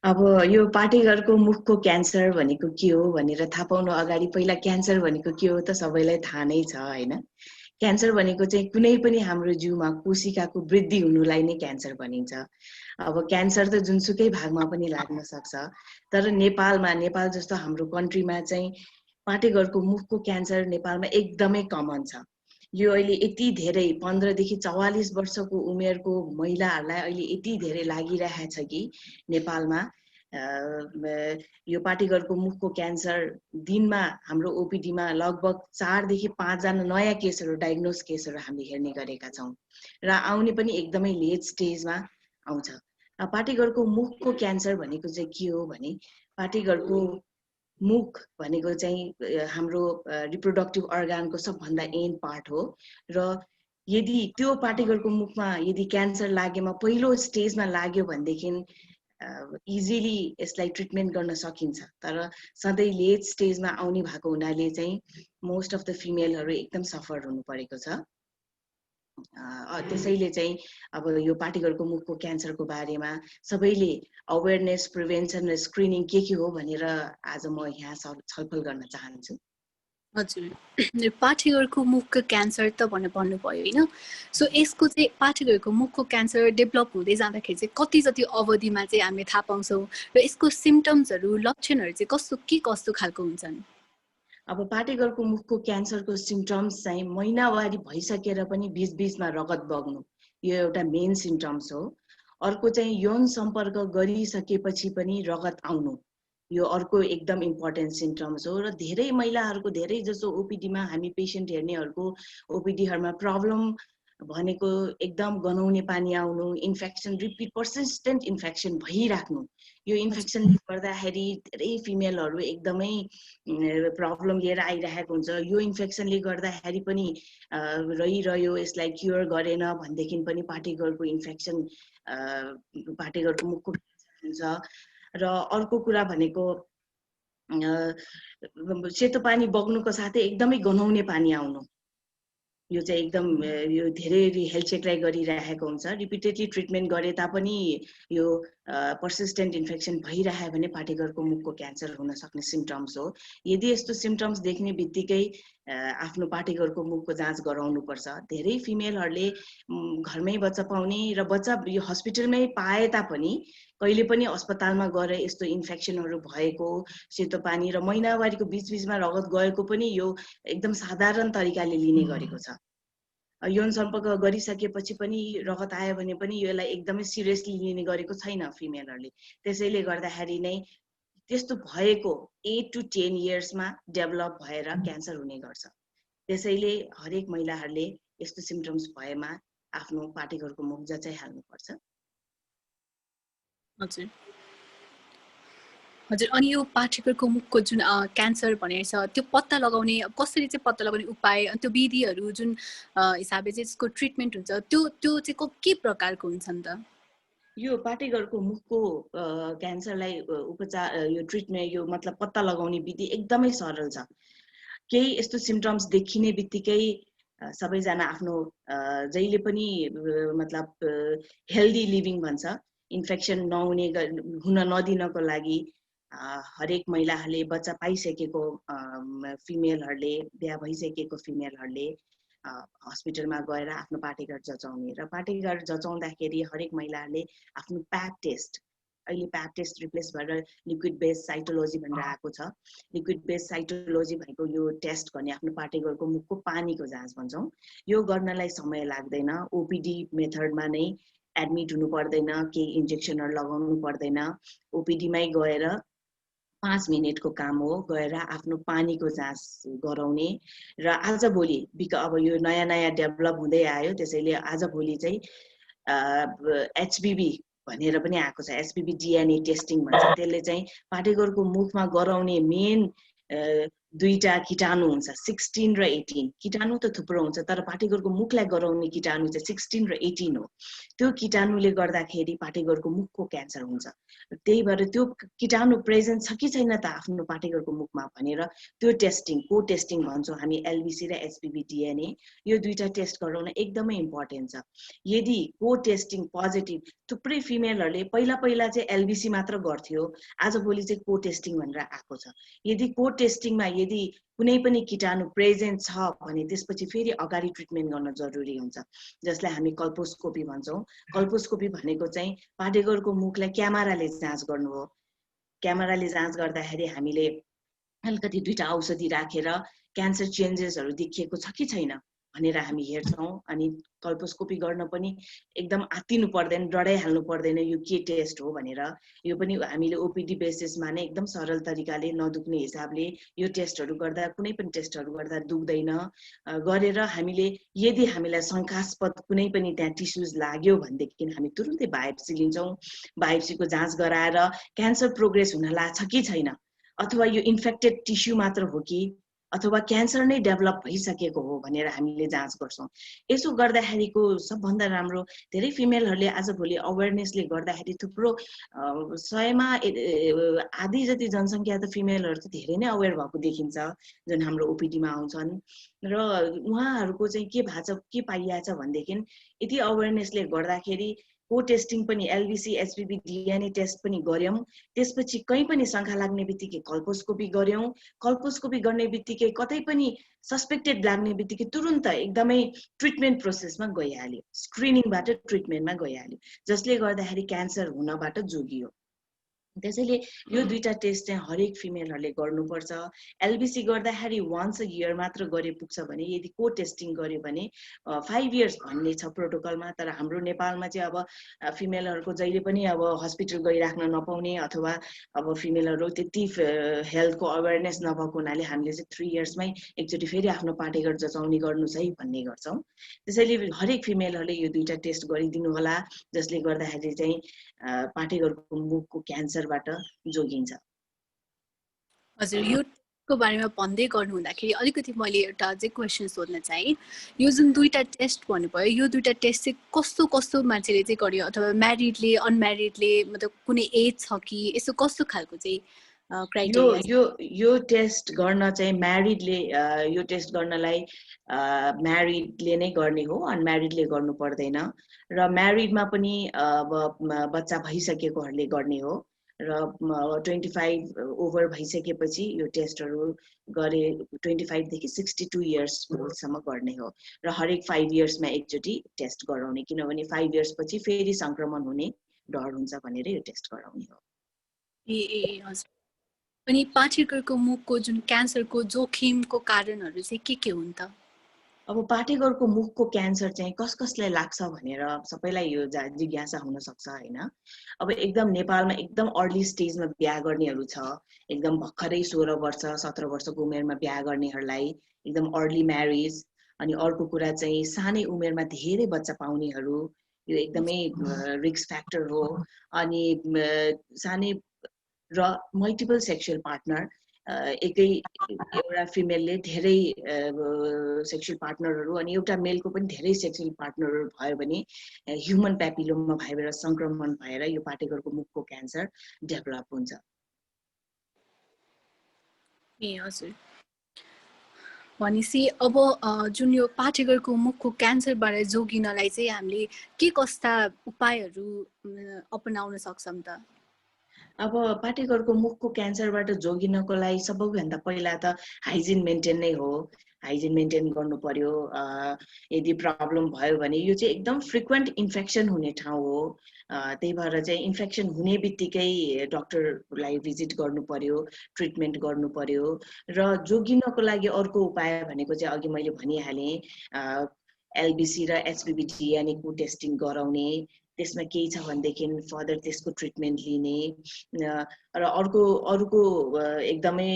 Speaker 5: अब यो पाठेघरको मुखको क्यान्सर भनेको के हो भनेर थाहा पाउनु अगाडि पहिला क्यान्सर भनेको के हो त सबैलाई थाहा नै छ हैन। क्यान्सर भनेको चाहिँ कुनै पनि हाम्रो जिउमा कोशिकाको वृद्धि हुनुलाई नै क्यान्सर भनिन्छ। अब क्यान्सर त जुनसुकै भागमा पनि लाग्न सक्छ, तर नेपाल जस्तो हाम्रो कन्ट्रीमा चाहिँ पाठेघरको मुखको क्यान्सर नेपालमा एकदमै कमन छ। यो अहिले यति धेरै 15 देखि 44 वर्षको उमेरको महिलाहरूलाई अहिले यति धेरै लागिरहेछ कि नेपालमा यो पाठेघरको मुखको क्यान्सर दिनमा हाम्रो ओपिडीमा लगभग 4 देखि 5 जना नयाँ केसहरू डायग्नोस केसहरू हामीले हेर्ने गरेका छौँ र आउने पनि एकदमै लेट स्टेजमा आउँछ। पाठेघरको मुखको क्यान्सर भनेको चाहिँ के हो भने पाठेघरको मुख भनेको चाहिँ हाम्रो रिप्रोडक्टिभ अर्गानको सबभन्दा एन्ड पार्ट हो र यदि त्यो पाठेघरको मुखमा यदि क्यान्सर लागेमा पहिलो स्टेजमा लाग्यो भनेदेखि इजिली यसलाई ट्रिटमेन्ट गर्न सकिन्छ, तर सधैँ लेट स्टेजमा आउने भएको हुनाले चाहिँ मोस्ट अफ द फिमेलहरू एकदम सफर हुनु परेको छ। त्यसैले चाहिँ अब यो पाठेघरको मुखको क्यान्सरको बारेमा सबैले अवेरनेस, प्रिभेन्सन र स्क्रिनिङ के हो भनेर आज म यहाँ छलफल गर्न चाहन्छु।
Speaker 1: हजुर, पाठेघरको मुखको क्यान्सर त भनेर भन्नुभयो होइन। सो यसको चाहिँ पाठेघरको मुखको क्यान्सर डेभलप हुँदै जाँदाखेरि चाहिँ कति जति अवधिमा चाहिँ हामीले थाहा पाउँछौँ र यसको सिम्टम्सहरू, लक्षणहरू चाहिँ कस्तो खालको हुन्छन्?
Speaker 5: अब पाठेघरको मुखको क्यान्सरको सिम्टम्स चाहिँ महिनावारी भइसकेर पनि बीचमा रगत बग्नु, यो एउटा मेन सिम्टम्स हो। अर्को चाहिँ यौन सम्पर्क गरिसकेपछि पनि रगत आउनु, यो अर्को एकदम इम्पोर्टेन्ट सिम्पटम्स हो। र धेरै महिलाहरूको धेरै जसो ओपिडीमा हामी पेसेन्ट हेर्नेहरूको ओपिडीहरूमा प्रब्लम भनेको एकदम गनाउने पानी आउनु, इन्फेक्सन, रिपिट पर्सिस्टेन्ट इन्फेक्सन भइराख्नु। यो इन्फेक्सनले गर्दाखेरि धेरै फिमेलहरू एकदमै प्रब्लम लिएर आइरहेको हुन्छ। यो इन्फेक्सनले गर्दाखेरि पनि रहिरह्यो, यसलाई क्योर गरेन भनेदेखि पनि पार्टिकलको इन्फेक्सन, पार्टिकलको मुखको हुन्छ। र अर्को कुरा भनेको सेतो पानी बग्नुको साथै एकदमै गनाउने पानी आउनु, यो चाहिँ एकदम यो धेरै हेल्थ चेकलाई गरिरहेको हुन्छ। रिपिटेडली ट्रिटमेन्ट गरे तापनि यो पर्सिस्टेन्ट इन्फेक्सन भइरह्यो भने पार्टिकलको मुखको क्यान्सर हुन सक्ने सिम्पटम्स हो। यदि यस्तो सिम्पटम्स देख्ने बित्तिकै आफ्नो पार्टिकलको मुखको जाँच गराउनुपर्छ। धेरै फिमेलहरूले घरमै बच्चा पाउने र बच्चा यो हस्पिटलमै पाए तापनि कहिले पनि अस्पतालमा गएर यस्तो इन्फेक्सनहरू भएको, सेतो पानी र महिनावारीको बिचबिचमा रगत गएको पनि यो एकदम साधारण तरिकाले लिने गरेको छ। यौन सम्पर्क गरिसकेपछि पनि रगत आयो भने पनि यसलाई एकदमै सिरियसली लिने गरेको छैन फिमेलहरूले। त्यसैले गर्दाखेरि नै त्यस्तो भएको 8 to 10 इयर्समा डेभलप भएर क्यान्सर हुने गर्छ। त्यसैले हरेक महिलाहरूले यस्तो सिम्पटम्स भएमा आफ्नो पार्टिकलको मुख जचाइहाल्नुपर्छ।
Speaker 1: हजुर हजुर, अनि यो पार्टिकलको मुखको जुन क्यान्सर भनेको छ त्यो पत्ता लगाउने, कसरी चाहिँ पत्ता लगाउने उपाय, अनि त्यो विधिहरू जुन हिसाबले चाहिँ यसको ट्रिटमेन्ट हुन्छ त्यो चाहिँ के प्रकारको हुन्छन् त?
Speaker 5: यो पार्टिकलको मुखको क्यान्सरलाई उपचार, यो ट्रिटमेन्ट, यो मतलब पत्ता लगाउने विधि एकदमै सरल छ। केही यस्तो सिम्पटम्स देखिने बित्तिकै सबैजना आफ्नो जहिले पनि मतलब हेल्दी लिभिङ भन्छ, इन्फेक्सन नहुने हुन नदिनको लागि हरेक महिलाहरूले, बच्चा पाइसकेको फिमेलहरूले, बिहा भइसकेको फिमेलहरूले हस्पिटलमा गएर आफ्नो पार्टिकल जचाउने। र पार्टिकल जचाउँदाखेरि हरेक महिलाहरूले आफ्नो प्याप टेस्ट, अहिले प्याप टेस्ट रिप्लेस भएर लिक्विड बेस साइटोलोजी भनेर आएको छ। लिक्विड बेस साइटोलोजी भनेको यो टेस्ट गर्ने, आफ्नो पार्टिकलको मुखको पानीको जाँच भन्छौँ। यो गर्नलाई समय लाग्दैन, ओपिडी मेथडमा नै एडमिट हुनु पर्दैन, केही इन्जेक्सनहरू लगाउनु पर्दैन, ओपिडीमै गएर 5 मिनटको काम हो, गएर आफ्नो पानीको जाँच गराउने। र आजभोलि अब यो नयाँ नयाँ डेभलप हुँदै आयो, त्यसैले आजभोलि चाहिँ एचपिभी भनेर पनि आएको छ, एचपिभी डिएनए टेस्टिङ भन्छ। त्यसले चाहिँ पार्टिकलको मुखमा गराउने मेन दुईटा कीटाणु हुन्छ, 16 र 18। कीटाणु त थुप्रो हुन्छ, तर पार्टिकलको मुखलाई गराउने कीटाणु चाहिँ 16 र 18 हो। त्यो कीटाणुले गर्दाखेरि पार्टिकलको मुखको क्यान्सर हुन्छ। त्यही भएर त्यो कीटाणु प्रेजेन्ट छ कि छैन त आफ्नो पार्टिकलको मुखमा भनेर त्यो टेस्टिङ, को टेस्टिङ भन्छौँ हामी, एलबिसी र एचपिभी डिएनए, यो दुईटा टेस्ट गराउन एकदमै इम्पोर्टेन्ट छ। यदि को टेस्टिङ पोजिटिभ, थुप्रै फिमेलहरूले पहिला चाहिँ एलबिसी मात्र गर्थ्यो, आजभोलि चाहिँ को टेस्टिङ भनेर आएको छ। यदि को टेस्टिङमा यदि कुनै पनि कीटाणु प्रेजेन्ट छ भने त्यसपछि फेरि अगाडि ट्रिटमेन्ट गर्न जरुरी हुन्छ, जसलाई हामी कल्पोस्कोपी भन्छौँ। कल्पोस्कोपी भनेको चाहिँ पार्टिकलको मुखलाई क्यामेराले जाँच गर्नु हो। क्यामेराले जाँच गर्दाखेरि हामीले अलिकति दुईटा औषधि राखेर क्यान्सर चेन्जेसहरू देखिएको छ कि छैन भनेर हामी हेर्छौँ। अनि कल्पोस्कोपी गर्न पनि एकदम आत्तिनु पर्दैन, डराइहाल्नु पर्दैन यो के टेस्ट हो भनेर। यो पनि हामीले ओपिडी बेसिसमा नै एकदम सरल तरिकाले नदुख्ने हिसाबले यो टेस्टहरू गर्दा, कुनै पनि टेस्टहरू गर्दा दुख्दैन गरेर हामीले, यदि हामीलाई शङ्कास्पद कुनै पनि त्यहाँ टिस्युज लाग्यो भनेदेखि हामी तुरुन्तै बायोप्सी लिन्छौँ। बायोप्सीको जाँच गराएर क्यान्सर प्रोग्रेस हुन लाग्छ कि छैन, अथवा यो इन्फेक्टेड टिस्यु मात्र हो कि अथवा क्यान्सर नै डेभलप भइसकेको हो भनेर हामीले जाँच गर्छौँ। यसो गर्दाखेरिको सबभन्दा राम्रो, धेरै फिमेलहरूले आजभोलि अवेरनेसले गर्दाखेरि थुप्रो 100मा आधी जति जनसङ्ख्या त फिमेलहरू त धेरै नै अवेर भएको देखिन्छ जुन हाम्रो ओपिडीमा आउँछन्। र उहाँहरूको चाहिँ के भएको छ, के पाइएको छ भनेदेखि यति अवेरनेसले गर्दाखेरि को टेस्टिङ पनि, एलबिसी एचपिभी डिएनए टेस्ट पनि गर्यौँ। त्यसपछि कहीँ पनि शङ्का लाग्ने बित्तिकै कल्पोस्कोपी गर्यौँ। कल्पोस्कोपी गर्ने बित्तिकै कतै पनि सस्पेक्टेड लाग्ने बित्तिकै तुरुन्त एकदमै ट्रिटमेन्ट प्रोसेसमा गइहाल्यो, स्क्रिनिङबाट ट्रिटमेन्टमा गइहाल्यो, जसले गर्दाखेरि क्यान्सर हुनबाट जोगियो। त्यसैले यो दुईटा टेस्ट चाहिँ हरेक फिमेलहरूले गर्नुपर्छ। एलबिसी गर्दाखेरि वन्स अ इयर मात्र गरे पुग्छ भने यदि को टेस्टिङ गर्यो भने 5 इयर्स भन्ने छ प्रोटोकलमा। तर हाम्रो नेपालमा चाहिँ अब फिमेलहरूको जहिले पनि अब हस्पिटल गइराख्न नपाउने अथवा अब फिमेलहरू त्यति हेल्थको अवेरनेस नभएको हुनाले हामीले चाहिँ 3 इयर्समै एकचोटि फेरि आफ्नो पाटेघर जचाउने गर्नु है भन्ने गर्छौँ। त्यसैले हरेक फिमेलहरूले यो दुईटा टेस्ट गरिदिनु होला, जसले गर्दाखेरि चाहिँ पाटेघरको मुखको क्यान्सरबाट जोगिन्छ।
Speaker 1: हजुर, यो को बारेमा भन्दै गर्नु हुँदाखेरि अलिकति मैले एउटा अझै क्वेसन सोध्न चाहे। यो जुन दुईटा टेस्ट भन्नुभयो, यो दुईटा टेस्ट चाहिँ कस्तो कस्तो मान्छेले चाहिँ गर्यो, अथवा म्यारिडले अनम्यारिडले, मतलब कुनै एज छ कि, यसो कस्तो खालको चाहिँ क्राइटेरिया?
Speaker 5: यो टेस्ट गर्न चाहिँ म्यारिडले यो टेस्ट गर्नलाई म्यारिडले नै गर्ने हो, अनम्यारिडले गर्नु पर्दैन। र म्यारिडमा पनि बच्चा भइसकेकोहरूले गर्ने हो र 25 ओभर भइसकेपछि यो टेस्टहरू गरे 25 देखि 62 इयर्ससम्म गर्ने हो र हरेक 5 इयर्समा एकचोटि टेस्ट गराउने, किनभने 5 इयर्स पछि फेरि संक्रमण हुने डर हुन्छ भनेर यो टेस्ट गराउने हो।
Speaker 1: ए हजुर। अनि पाठेघरको मुखको जुन क्यान्सरको जोखिमको कारणहरू चाहिँ के हुन् त?
Speaker 5: अब पाटेघरको मुखको क्यान्सर चाहिँ कसलाई लाग्छ भनेर सबैलाई यो जिज्ञासा हुन सक्छ हैन। अब एकदम नेपालमा एकदम अर्ली स्टेजमा बिहा गर्नेहरू छ, एकदम भर्खरै 16 वर्ष 17 वर्षको उमेरमा बिहा गर्नेहरूलाई एकदम अर्ली म्यारेज। अनि अर्को कुरा चाहिँ सानै उमेरमा धेरै बच्चा पाउनेहरू, यो एकदमै रिस्क फ्याक्टर हो। अनि सानै र मल्टिपल सेक्सुअल पार्टनर, एउटा फिमेलले धेरै सेक्सुअल पार्टनरहरू अनि एउटा मेलको पनि धेरै सेक्सुअल पार्टनरहरू भयो भने ह्युमन प्यापिलोमा भएर संक्रमण भएर यो पाटेघरको मुखको क्यान्सर डेभलप हुन्छ।
Speaker 1: ए हजुर। भनेपछि अब जुन यो पाठेघरको मुखको क्यान्सरबाट जोगिनलाई चाहिँ हामीले के कस्ता उपायहरू अपनाउन सक्छौँ त?
Speaker 5: अब पाटेघरको मुखको क्यान्सरबाट जोगिनको लागि सबैभन्दा पहिला त हाइजिन मेन्टेन नै हो। हाइजिन मेन्टेन गर्नु पर्यो। यदि प्रब्लम भयो भने यो चाहिँ एकदम फ्रिक्वेन्ट इन्फेक्सन हुने ठाउँ हो, त्यही भएर चाहिँ इन्फेक्सन हुने बित्तिकै डक्टरलाई भिजिट गर्नु पर्यो, ट्रिटमेन्ट गर्नु पर्यो। र जोगिनको लागि अर्को उपाय भनेको चाहिँ अघि मैले भनिहालेँ, एलबिसी र एचपिभी डिएनएको टेस्टिङ गराउने, त्यसमा केही छ भनेदेखि फर्दर त्यसको ट्रिटमेन्ट लिने। र अर्को एकदमै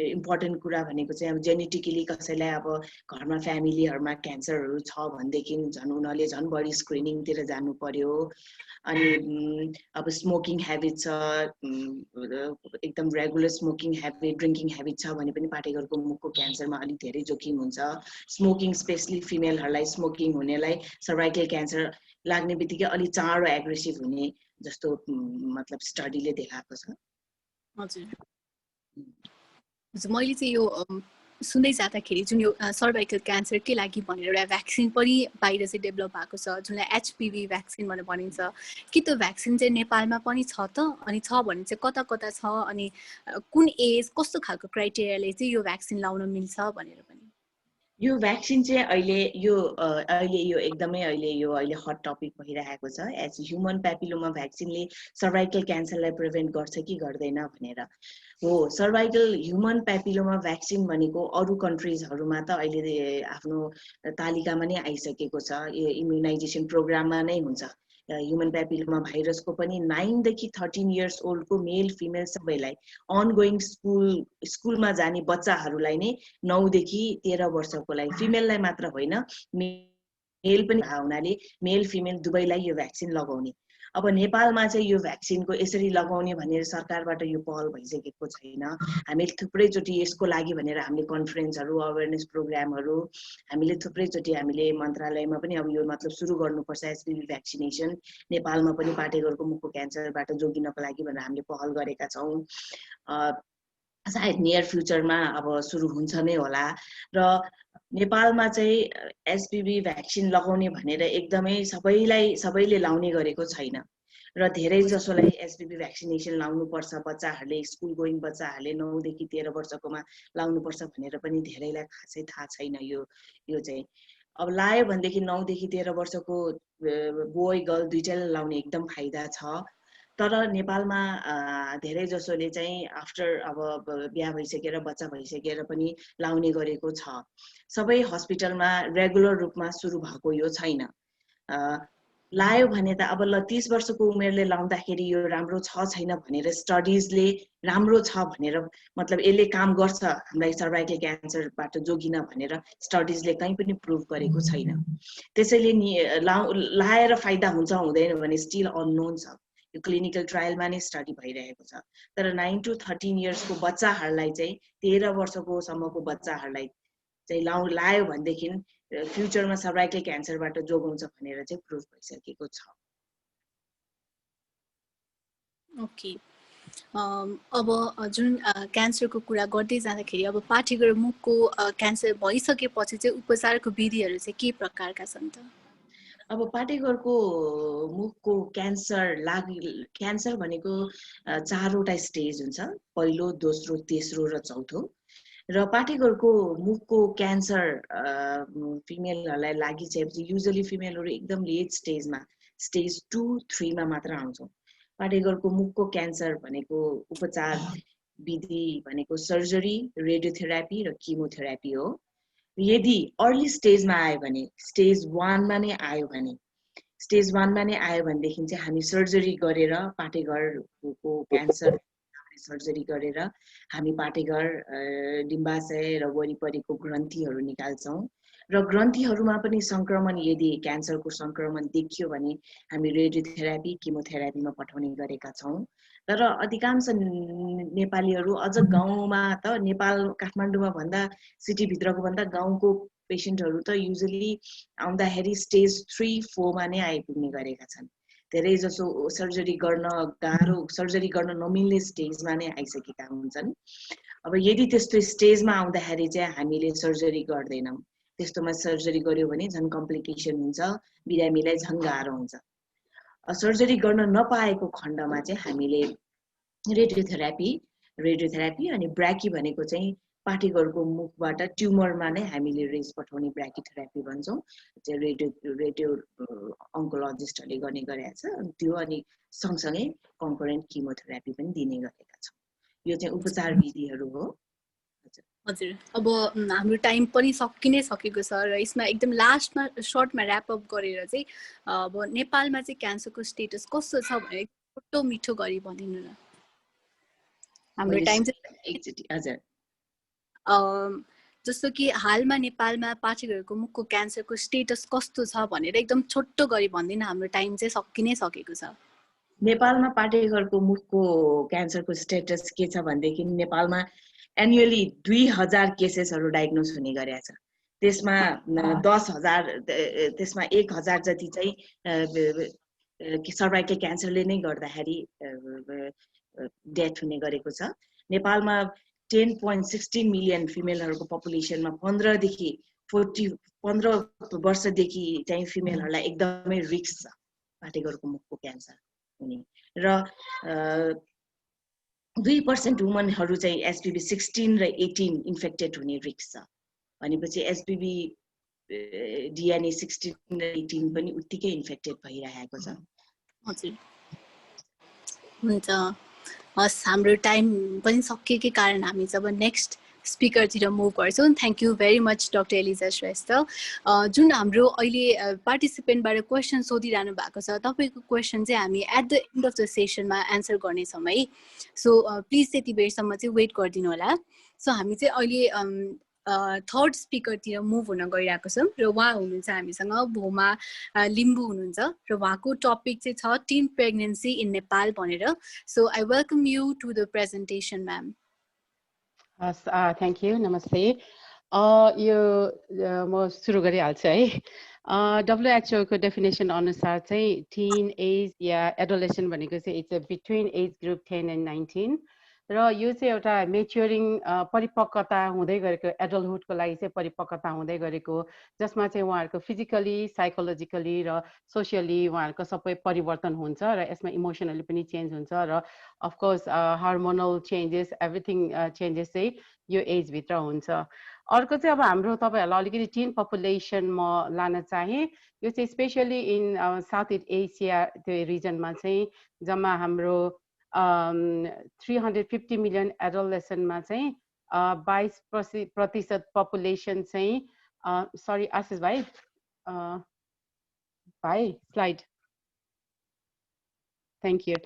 Speaker 5: इम्पोर्टेन्ट कुरा भनेको चाहिँ अब जेनेटिकली कसैलाई अब घरमा फ्यामिलीहरूमा क्यान्सरहरू छ भनेदेखि झन् उनीहरूले झन् बढी स्क्रिनिङतिर जानु पर्यो। अनि अब स्मोकिङ ह्याबिट छ, एकदम regular smoking habit, drinking habit छ भने पनि पाटेघरको मुखको क्यान्सरमा अलिक धेरै जोखिम हुन्छ। स्मोकिङ स्पेसली फिमेलहरूलाई स्मोकिङ हुनेलाई सर्भाइकल क्यान्सर लाग्ने बित्तिकै अलिक चाँडो एग्रेसिभ हुने जस्तो मतलब स्टडीले देखाएको छ।
Speaker 1: हजुर, मैले चाहिँ यो सुन्दै जाँदाखेरि जुन यो सर्भाइकल क्यान्सरकै लागि भनेर एउटा भ्याक्सिन पनि बाहिर चाहिँ डेभलप भएको छ, जुनलाई एचपिभी भ्याक्सिन भनेर भनिन्छ। कि त्यो भ्याक्सिन चाहिँ नेपालमा पनि छ त? अनि छ भने चाहिँ कता कता छ, अनि कुन एज, कस्तो खालको क्राइटेरियाले चाहिँ यो भ्याक्सिन लाउन मिल्छ भनेर पनि?
Speaker 5: यो भ्याक्सिन चाहिँ अहिले यो एकदमै अहिले हट टपिक भइरहेको छ। एज ह्युमन प्यापिलोमा भ्याक्सिनले सर्भाइकल क्यान्सरलाई प्रिभेन्ट गर्छ कि गर्दैन भनेर हो। सर्भाइकल ह्युमन प्यापिलोमा भ्याक्सिन भनेको अरू कन्ट्रिजहरूमा त अहिले आफ्नो तालिकामा नै आइसकेको छ, इम्युनाइजेसन प्रोग्राममा नै हुन्छ। ह्युमन प्यापिलोमा भाइरसको पनि 9 देखि 13 इयर्स ओल्डको मेल फिमेल सबैलाई, अनगोइङ स्कुलमा जाने बच्चाहरूलाई नै 9 देखि 13 वर्षकोलाई, फिमेललाई मात्र होइन मेल पनि हुनाले मेल फिमेल दुवैलाई यो भ्याक्सिन लगाउने। अब नेपालमा चाहिँ यो भ्याक्सिनको यसरी लगाउने भनेर सरकारबाट यो पहल भइसकेको छैन। हामीले थुप्रैचोटि यसको लागि भनेर हामीले कन्फरेन्सहरू, अवेरनेस प्रोग्रामहरू हामीले थुप्रैचोटि हामीले मन्त्रालयमा पनि अब यो मतलब सुरु गर्नुपर्छ एचपिभी भ्याक्सिनेसन। नेपालमा पनि पाटेघरको मुखको क्यान्सरबाट जोगिनको लागि भनेर हामीले पहल गरेका छौँ। सायद नियर फ्युचरमा अब सुरु हुन्छ नै होला। र नेपालमा चाहिँ एचपिभी भ्याक्सिन लगाउने भनेर एकदमै सबैले लाउने गरेको छैन र धेरै जसोलाई एचपिभी भ्याक्सिनेसन लाउनुपर्छ, बच्चाहरूले स्कुल गोइङ बच्चाहरूले 9 देखि 13 वर्षकोमा लाउनुपर्छ भनेर पनि धेरैलाई खासै थाहा छैन। यो चाहिँ अब लायो भनेदेखि 9 देखि 13 वर्षको बोय गर्ल दुईटैलाई लाउने एकदम फाइदा छ। तर नेपालमा धेरै जसोले चाहिँ आफ्टर अब बिहा भइसकेर बच्चा भइसकेर पनि लाउने गरेको छ। सबै हस्पिटलमा रेगुलर रूपमा सुरु भएको यो छैन। लायो भने त अब ल 30 वर्षको उमेरले लाउँदाखेरि यो राम्रो छ छैन भनेर स्टडिजले राम्रो छ भनेर मतलब यसले काम गर्छ हामीलाई सर्भाइकल क्यान्सरबाट जोगिन भनेर स्टडिजले कहीँ पनि प्रुभ गरेको छैन। त्यसैले लाएर फाइदा हुन्छ हुँदैन भने स्टिल अननोन छ। यो क्लिनिकल ट्रायलमा नै स्टडी भइरहेको छ। तर 9 to 13 इयर्सको बच्चाहरूलाई चाहिँ 13 वर्षको सम्मको बच्चाहरूलाई चाहिँ लायो भनेदेखि फ्युचरमा सर्भाइकल क्यान्सरबाट जोगाउँछ भनेर चाहिँ प्रुभ भइसकेको छ।
Speaker 1: ओके, अब जुन क्यान्सरको कुरा गर्दै जाँदाखेरि अब पाठेघर मुखको क्यान्सर भइसकेपछि चाहिँ उपचारको विधिहरू चाहिँ के प्रकारका छन् त?
Speaker 5: अब पाठेघरको मुखको क्यान्सर भनेको 4वटा स्टेज हुन्छ, पहिलो, दोस्रो, तेस्रो र चौथो। र पाठेघरको मुखको क्यान्सर फिमेलहरूलाई लागिसकेपछि युजुअली फिमेलहरू एकदम लेट स्टेजमा स्टेज 2, 3 मा मात्र आउँछौँ। पाठेघरको मुखको क्यान्सर भनेको उपचार विधि भनेको सर्जरी, रेडियोथेरापी र किमोथेरापी हो। यदि अर्ली स्टेजमा आयो भने स्टेज 1 मा नै आयो भनेदेखि चाहिँ हामी सर्जरी गरेर पाठेघरको क्यान्सर सर्जरी गरेर हामी पाठेघर, डिम्बाशय र वरिपरिको ग्रन्थीहरू निकाल्छौँ। र ग्रन्थीहरूमा पनि संक्रमण यदि क्यान्सरको संक्रमण देखियो भने हामी रेडियोथेरापी, किमोथेरापीमा पठाउने गरेका छौँ। तर अधिकांश नेपालीहरू अझ गाउँमा त नेपाल काठमाडौँमा भन्दा सिटीभित्रको भन्दा गाउँको पेसेन्टहरू त युजुअली आउँदाखेरि स्टेज 3, 4 मा नै आइपुग्ने गरेका छन्। धेरै जसो सर्जरी गर्न नमिल्ने स्टेजमा नै आइसकेका हुन्छन्। अब यदि त्यस्तो स्टेजमा आउँदाखेरि चाहिँ हामीले सर्जरी गर्दैनौँ। त्यस्तोमा सर्जरी गर्यो भने झन् कम्प्लिकेसन हुन्छ, बिरामीलाई झन् गाह्रो हुन्छ। सर्जरी गर्न नपाएको खण्डमा चाहिँ हामीले रेडियोथेरापी अनि ब्राकी भनेको चाहिँ पाठेघरको मुखबाट ट्युमरमा नै हामीले रेज पठाउने ब्राकीथेरापी भन्छौँ। रेडियो अन्कोलोजिस्टहरूले गर्ने गरेका छ त्यो, अनि सँगसँगै कन्करेन्ट किमोथेरापी पनि दिने गरेका छौँ। यो चाहिँ उपचार विधिहरू हो।
Speaker 1: हजुर, अब हाम्रो टाइम पनि सकिनै सकेको छ र यसमा एकदम लास्टमा सर्टमा ऱ्यापअप गरेर चाहिँ अब नेपालमा चाहिँ क्यान्सरको स्टेटस कस्तो छ भनेर छोटो मिठो गरी भनिदिनु न। हाम्रो टाइम
Speaker 5: हजुर,
Speaker 1: जस्तो कि हालमा नेपालमा पाठेघरको मुखको क्यान्सरको स्टेटस कस्तो छ भनेर एकदम छोटो गरी भनिदिनु, हाम्रो टाइम चाहिँ सकिनै सकेको छ।
Speaker 5: नेपालमा पाठेघरको मुखको क्यान्सरको स्टेटस के छ भनेदेखि नेपालमा एनुअली 2000 केसेसहरू डायग्नोज हुने गरेका छ। त्यसमा 1000 जति चाहिँ सर्भाइकल क्यान्सरले नै गर्दाखेरि डेथ हुने गरेको छ। नेपालमा 10.16 मिलियन फिमेलहरूको पपुलेसनमा 15 वर्षदेखि चाहिँ फिमेलहरूलाई एकदमै रिस्क छ पाठेघरको मुखको क्यान्सर हुने। र 2% वुमनहरू चाहिँ एसपिभी 16 र 18 इन्फेक्टेड हुने रिस्क छ। भनेपछि एसपिभी डिएनए 16 र 18 पनि उत्तिकै इन्फेक्टेड भइरहेको छ।
Speaker 1: हजुर, हुन्छ। हस्, हाम्रो टाइम पनि सकिएकै कारण हामी जब नेक्स्ट स्पिकरतिर मुभ गर्छौँ। Thank you very much doctor Eliza Shrestha. जुन हाम्रो अहिले पार्टिसिपेन्टबाट क्वेसन सोधिरहनु भएको छ, तपाईँको क्वेसन चाहिँ हामी at the end of the सेसनमा एन्सर गर्नेछौँ है। सो प्लिज त्यति बेरसम्म चाहिँ वेट गरिदिनु होला। सो हामी चाहिँ अहिले थर्ड स्पिकरतिर मुभ हुन गइरहेको छौँ र उहाँ हुनुहुन्छ हामीसँग भोमा लिम्बू हुनुहुन्छ र उहाँको टपिक चाहिँ छ टिन प्रेग्नेन्सी इन नेपाल भनेर। So I welcome you to the presentation ma'am.
Speaker 6: Thank you, नमस्ते। यो म सुरु गरिहाल्छु है। WHO को डेफिनेसन अनुसार चाहिँ टिन एज या एडोलेसन भनेको चाहिँ it's between age group 10 and 19 र यो चाहिँ एउटा मेच्योरिङ परिपक्वता हुँदै गरेको एडल्टहुडको लागि चाहिँ परिपक्वता हुँदै गरेको, जसमा चाहिँ उहाँहरूको फिजिकली साइकोलोजिकली र सोसियली उहाँहरूको सबै परिवर्तन हुन्छ र यसमा इमोसनली पनि चेन्ज हुन्छ र of course hormonal changes everything changes चाहिँ यो एजभित्र हुन्छ। अर्को चाहिँ अब हाम्रो तपाईँहरूलाई अलिकति टिन पपुलेसन म लान चाहेँ। यो चाहिँ especially in south east Asia त्यो रिजनमा चाहिँ जम्मा हाम्रो 350 मिलियन एडोलेसनमा चाहिँ 22% पपुलेसन चाहिँ सरी आशिष भाइ स्लाइड थ्याङ्क यू।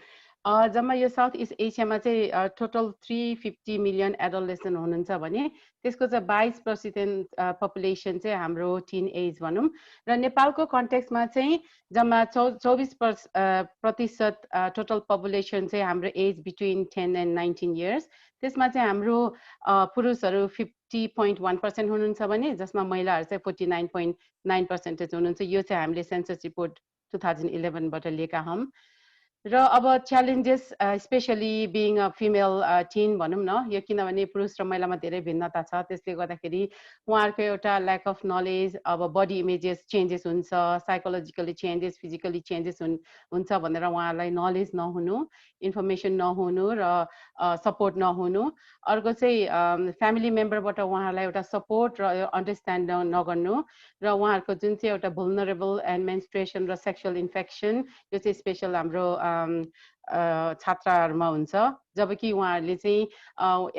Speaker 6: जम्मा यो साउथ इस्ट एसियामा चाहिँ टोटल 350 मिलियन एडोलेसन हुनुहुन्छ भने त्यसको चाहिँ 22% पपुलेसन चाहिँ हाम्रो टिन एज भनौँ र नेपालको कन्टेक्स्टमा चाहिँ जम्मा 24% टोटल पपुलेसन चाहिँ हाम्रो एज बिट्विन 10 and 19 इयर्स। त्यसमा चाहिँ हाम्रो पुरुषहरू 50.1% हुनुहुन्छ भने जसमा महिलाहरू चाहिँ 49.9% हुनुहुन्छ। यो चाहिँ हामीले सेन्सस रिपोर्ट 2011 बाट लिएका हौं। र अब challenges specially being a female tin भनौँ न, यो किनभने पुरुष र महिलामा धेरै भिन्नता छ, त्यसले गर्दाखेरि उहाँहरूको एउटा ल्याक अफ नलेज, अब बडी इमेजेस चेन्जेस हुन्छ, साइकोलोजिकली चेन्जेस, फिजिकली चेन्जेस हुन्छ भनेर उहाँहरूलाई नलेज नहुनु, इन्फर्मेसन नहुनु र सपोर्ट नहुनु। अर्को चाहिँ फ्यामिली मेम्बरबाट उहाँहरूलाई एउटा सपोर्ट र अन्डरस्ट्यान्ड नगर्नु र उहाँहरूको जुन चाहिँ एउटा भुलनरेबल एन्ड मेन्स्ट्रुएसन र सेक्सुअल इन्फेक्सन, यो चाहिँ स्पेसल हाम्रो छात्राहरूमा हुन्छ, जबकि उहाँहरूले चाहिँ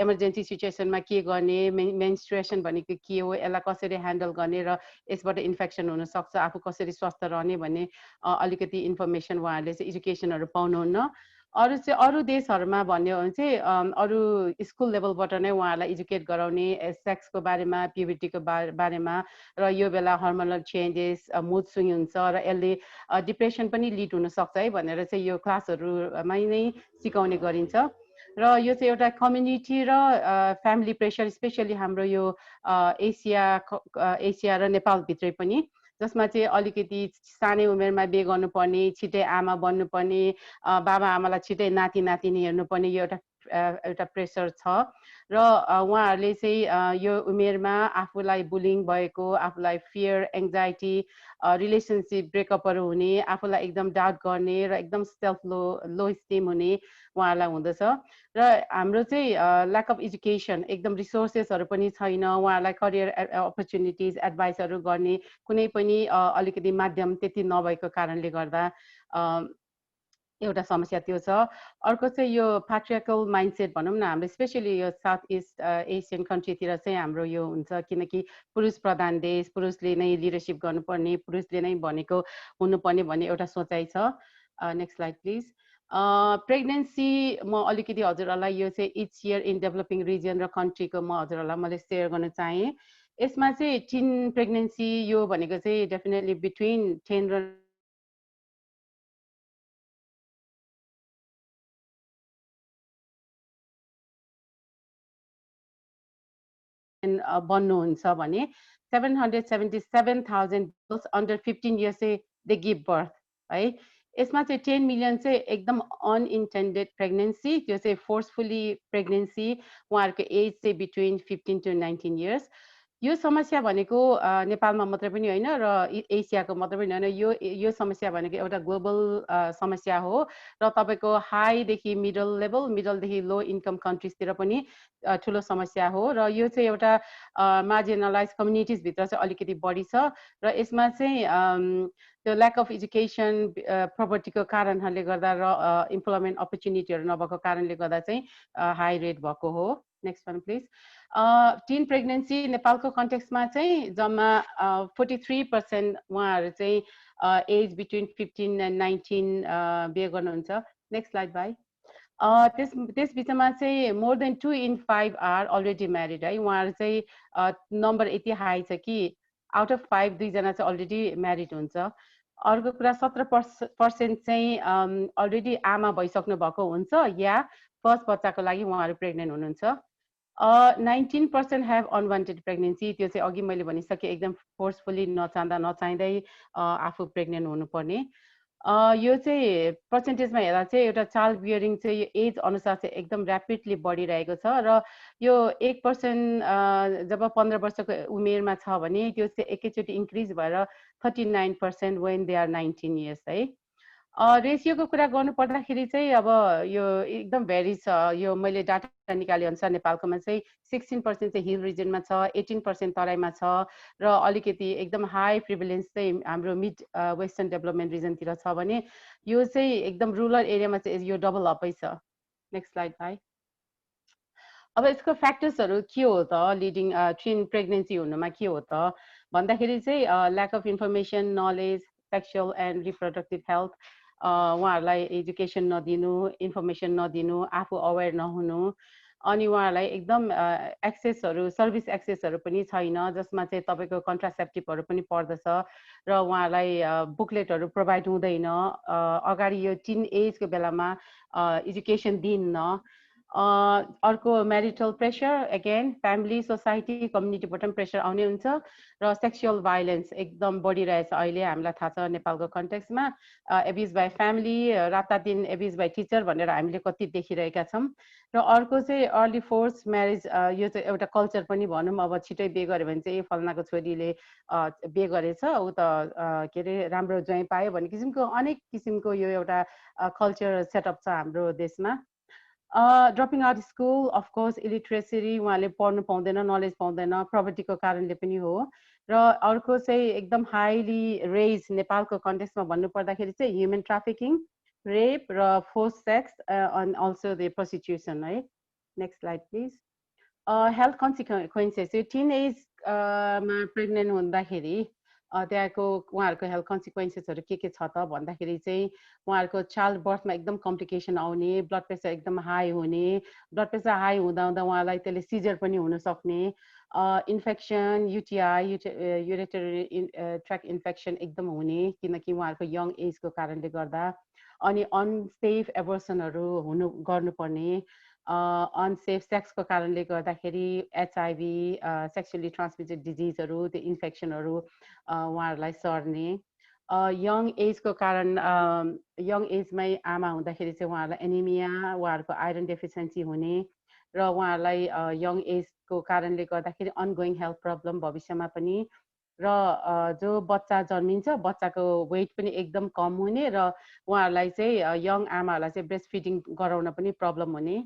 Speaker 6: इमर्जेन्सी सिचुएसनमा के गर्ने, मेन्स्ट्रुएसन भनेको के हो, यसलाई कसरी ह्यान्डल गर्ने र यसबाट इन्फेक्सन हुनसक्छ, आफू कसरी स्वस्थ रहने भन्ने अलिकति इन्फर्मेसन उहाँहरूले चाहिँ एजुकेसनहरू पाउनुहुन्न। अरू देशहरूमा भन्यो भने चाहिँ अरू स्कुल लेभलबाट नै उहाँहरूलाई एजुकेट गराउने सेक्सको बारेमा, प्युबर्टीको बारेमा र यो बेला हर्मोनल चेन्जेस, मुड स्विङ हुन्छ र यसले डिप्रेसन पनि लिड हुनसक्छ है भनेर चाहिँ यो क्लासहरूमै नै सिकाउने गरिन्छ। र यो चाहिँ एउटा कम्युनिटी र फ्यामिली प्रेसर, स्पेसली हाम्रो यो एसिया र नेपालभित्रै पनि, जसमा चाहिँ अलिकति सानै उमेरमा बिहे गर्नुपर्ने, छिटै आमा बन्नुपर्ने, बाबा आमालाई छिटै नाति नातिनी हेर्नुपर्ने, यो एउटा प्रेसर छ। र उहाँहरूले चाहिँ यो उमेरमा आफूलाई बुलिङ भएको, आफूलाई फियर, एङ्जाइटी, रिलेसनसिप ब्रेकअपहरू हुने, आफूलाई एकदम डाउट गर्ने र एकदम सेल्फ लो स्टिम हुने उहाँहरूलाई हुँदछ। र हाम्रो चाहिँ ल्याक अफ एजुकेसन, एकदम रिसोर्सेसहरू पनि छैन, उहाँहरूलाई करियर अपर्च्युनिटिज एडभाइसहरू गर्ने कुनै पनि अलिकति माध्यम त्यति नभएको कारणले गर्दा एउटा समस्या त्यो छ। अर्को चाहिँ यो प्याट्रियार्कल माइन्डसेट भनौँ न, हाम्रो स्पेसली यो साउथ इस्ट एसियन कन्ट्रीतिर चाहिँ हाम्रो यो हुन्छ, किनकि पुरुष प्रधान देश, पुरुषले नै लिडरसिप गर्नुपर्ने, पुरुषले नै भनेको हुनुपर्ने भन्ने एउटा सोचाइ छ। Next slide please. प्रेग्नेन्सी म अलिकति हजुरहरूलाई यो चाहिँ each year in developing region र कन्ट्रीको म हजुरहरूलाई मैले सेयर गर्न चाहेँ। यसमा चाहिँ टिन प्रेग्नेन्सी यो भनेको चाहिँ डेफिनेटली बिट्विन 10 र बन्नुहुन्छ भने 777,000 गर्ल्स अन्डर 15 इयर्स चाहिँ दे गिभ बर्थ है। यसमा चाहिँ 10 मिलियन चाहिँ एकदम अनइन्टेन्डेड प्रेग्नेन्सी, त्यो चाहिँ फोर्सफुली प्रेग्नेन्सी, उहाँहरूको एज चाहिँ बिट्विन 15 to 19 इयर्स। यो समस्या भनेको नेपालमा मात्रै पनि होइन र एसियाको मात्रै पनि होइन, यो समस्या भनेको एउटा ग्लोबल समस्या हो र तपाईँको हाईदेखि मिडल लेभल, मिडलदेखि लो इन्कम कन्ट्रिजतिर पनि ठुलो समस्या हो र यो चाहिँ एउटा मार्जिनलाइज कम्युनिटिजभित्र चाहिँ अलिकति बढी छ र यसमा चाहिँ त्यो ल्याक अफ एजुकेसन, प्रपर्टीको कारणहरूले गर्दा र इम्प्लोइमेन्ट अपर्च्युनिटीहरू नभएको कारणले गर्दा चाहिँ हाई रेट भएको हो। Next one please. Tin pregnancy नेपालको कन्टेक्स्टमा चाहिँ जम्मा 43% उहाँहरू चाहिँ एज बिट्विन 15 and 19 बिहे गर्नुहुन्छ। नेक्स्ट स्लाइड भाइ। त्यस बिचमा चाहिँ more than 2 in 5 are already married है। उहाँहरू चाहिँ नम्बर यति हाई छ कि आउट अफ 5 2जना चाहिँ अलरेडी म्यारिड हुन्छ। अर्को कुरा 17% चाहिँ अलरेडी आमा भइसक्नु भएको हुन्छ या फर्स्ट बच्चाको लागि उहाँहरू प्रेग्नेन्ट हुनुहुन्छ। 19% हेभ अनवान्टेड प्रेग्नेन्सी, त्यो चाहिँ अघि मैले भनिसकेँ एकदम फोर्सफुली नचाहिँदै आफू प्रेग्नेन्ट हुनुपर्ने। यो चाहिँ पर्सेन्टेजमा हेर्दा चाहिँ एउटा चाइल्ड बियरिङ चाहिँ यो एज अनुसार चाहिँ एकदम ऱ्यापिडली बढिरहेको छ र यो 1% जब 15 वर्षको उमेरमा छ भने त्यो चाहिँ एकैचोटि इन्क्रिज भएर 39% वेन दे आर 19 इयर्स है। रेसियोको कुरा गर्नु पर्दाखेरि चाहिँ अब यो एकदम भेरी छ। यो मैले डाटा निकाले अनुसार नेपालकोमा चाहिँ 16% चाहिँ हिल रिजनमा छ, 18% तराईमा छ र अलिकति एकदम हाई प्रिभिलेन्स चाहिँ हाम्रो मिड वेस्टर्न डेभलपमेन्ट रिजनतिर छ भने यो चाहिँ एकदम रुरल एरियामा चाहिँ यो डबल अपै छ। नेक्स्ट स्लाइड भाइ। अब यसको फ्याक्टर्सहरू के हो त लिडिङ ट्विन प्रेग्नेन्सी हुनुमा के हो त भन्दाखेरि चाहिँ lack of information, knowledge, sexual and reproductive health, उहाँहरूलाई एजुकेसन नदिनु, इन्फर्मेसन नदिनु, आफू अवेर नहुनु, अनि उहाँहरूलाई एकदम एक्सेसहरू सर्भिस एक्सेसहरू पनि छैन जसमा चाहिँ तपाईँको कन्ट्रासेप्टिभहरू पनि पर्दछ र उहाँहरूलाई बुकलेटहरू प्रोभाइड हुँदैन। अगाडि यो टिन एजको बेलामा एजुकेसन दिन्न। अर्को marital pressure, again family, society, कम्युनिटीबाट पनि प्रेसर आउने हुन्छ र सेक्सुअल भाइलेन्स एकदम बढिरहेछ अहिले हामीलाई थाहा छ नेपालको कन्टेक्समा। एब्युज बाई फ्यामिली, रातादिन एब्युज बाई टिचर भनेर हामीले कति देखिरहेका छौँ। र अर्को चाहिँ अर्ली फोर्स म्यारेज, यो चाहिँ एउटा कल्चर पनि भनौँ। अब छिटै बिहे गऱ्यो भने चाहिँ फल्नाको छोरीले बिहे गरेछ ऊ त के अरे राम्रो ज्वाइँ पायो भन्ने किसिमको अनेक किसिमको यो एउटा कल्चर सेटअप छ हाम्रो देशमा। Dropping out school, of course illiteracy, उहाँले पढ्नु पाउँदैन, नलेज पाउँदैन, प्रपर्टीको कारणले पनि हो। र अर्को चाहिँ एकदम हाइली रेज नेपालको कन्टेक्समा भन्नुपर्दाखेरि चाहिँ ह्युमन ट्राफिकिङ, रेप र force sex and also the prostitution है। Next slide please. Health consequences, यो टिन एजमा प्रेग्नेन्ट हुँदाखेरि त्यहाँको उहाँहरूको हेल्थ कन्सिक्वेन्सेसहरू के छ त भन्दाखेरि चाहिँ उहाँहरूको चाइल्ड बर्थमा एकदम कम्प्लिकेसन आउने, ब्लड प्रेसर एकदम हाई हुने, ब्लड प्रेसर हाई हुँदा हुँदा उहाँलाई त्यसले सिजर पनि हुनसक्ने, इन्फेक्सन, युटिआई, युरेटरी ट्र्याक इन्फेक्सन एकदम हुने किनकि उहाँहरूको यङ एजको कारणले गर्दा, अनि अनसेफ एबर्सनहरू गर्नुपर्ने, अनसेफ सेक्सको कारणले गर्दाखेरि एचआइभी, सेक्सुअली ट्रान्समिटेड डिजिजहरू, त्यो इन्फेक्सनहरू उहाँहरूलाई सर्ने, यङ एजको कारण यङ एजमै आमा हुँदाखेरि चाहिँ उहाँहरूलाई एनिमिया, उहाँहरूको आइरन डेफिसियन्सी हुने र उहाँहरूलाई यङ एजको कारणले गर्दाखेरि अनगोइङ हेल्थ प्रब्लम भविष्यमा पनि, र जो बच्चा जन्मिन्छ बच्चाको वेट पनि एकदम कम हुने र उहाँहरूलाई चाहिँ यङ आमाहरूलाई चाहिँ ब्रेस्ट फिडिङ गराउन पनि प्रब्लम हुने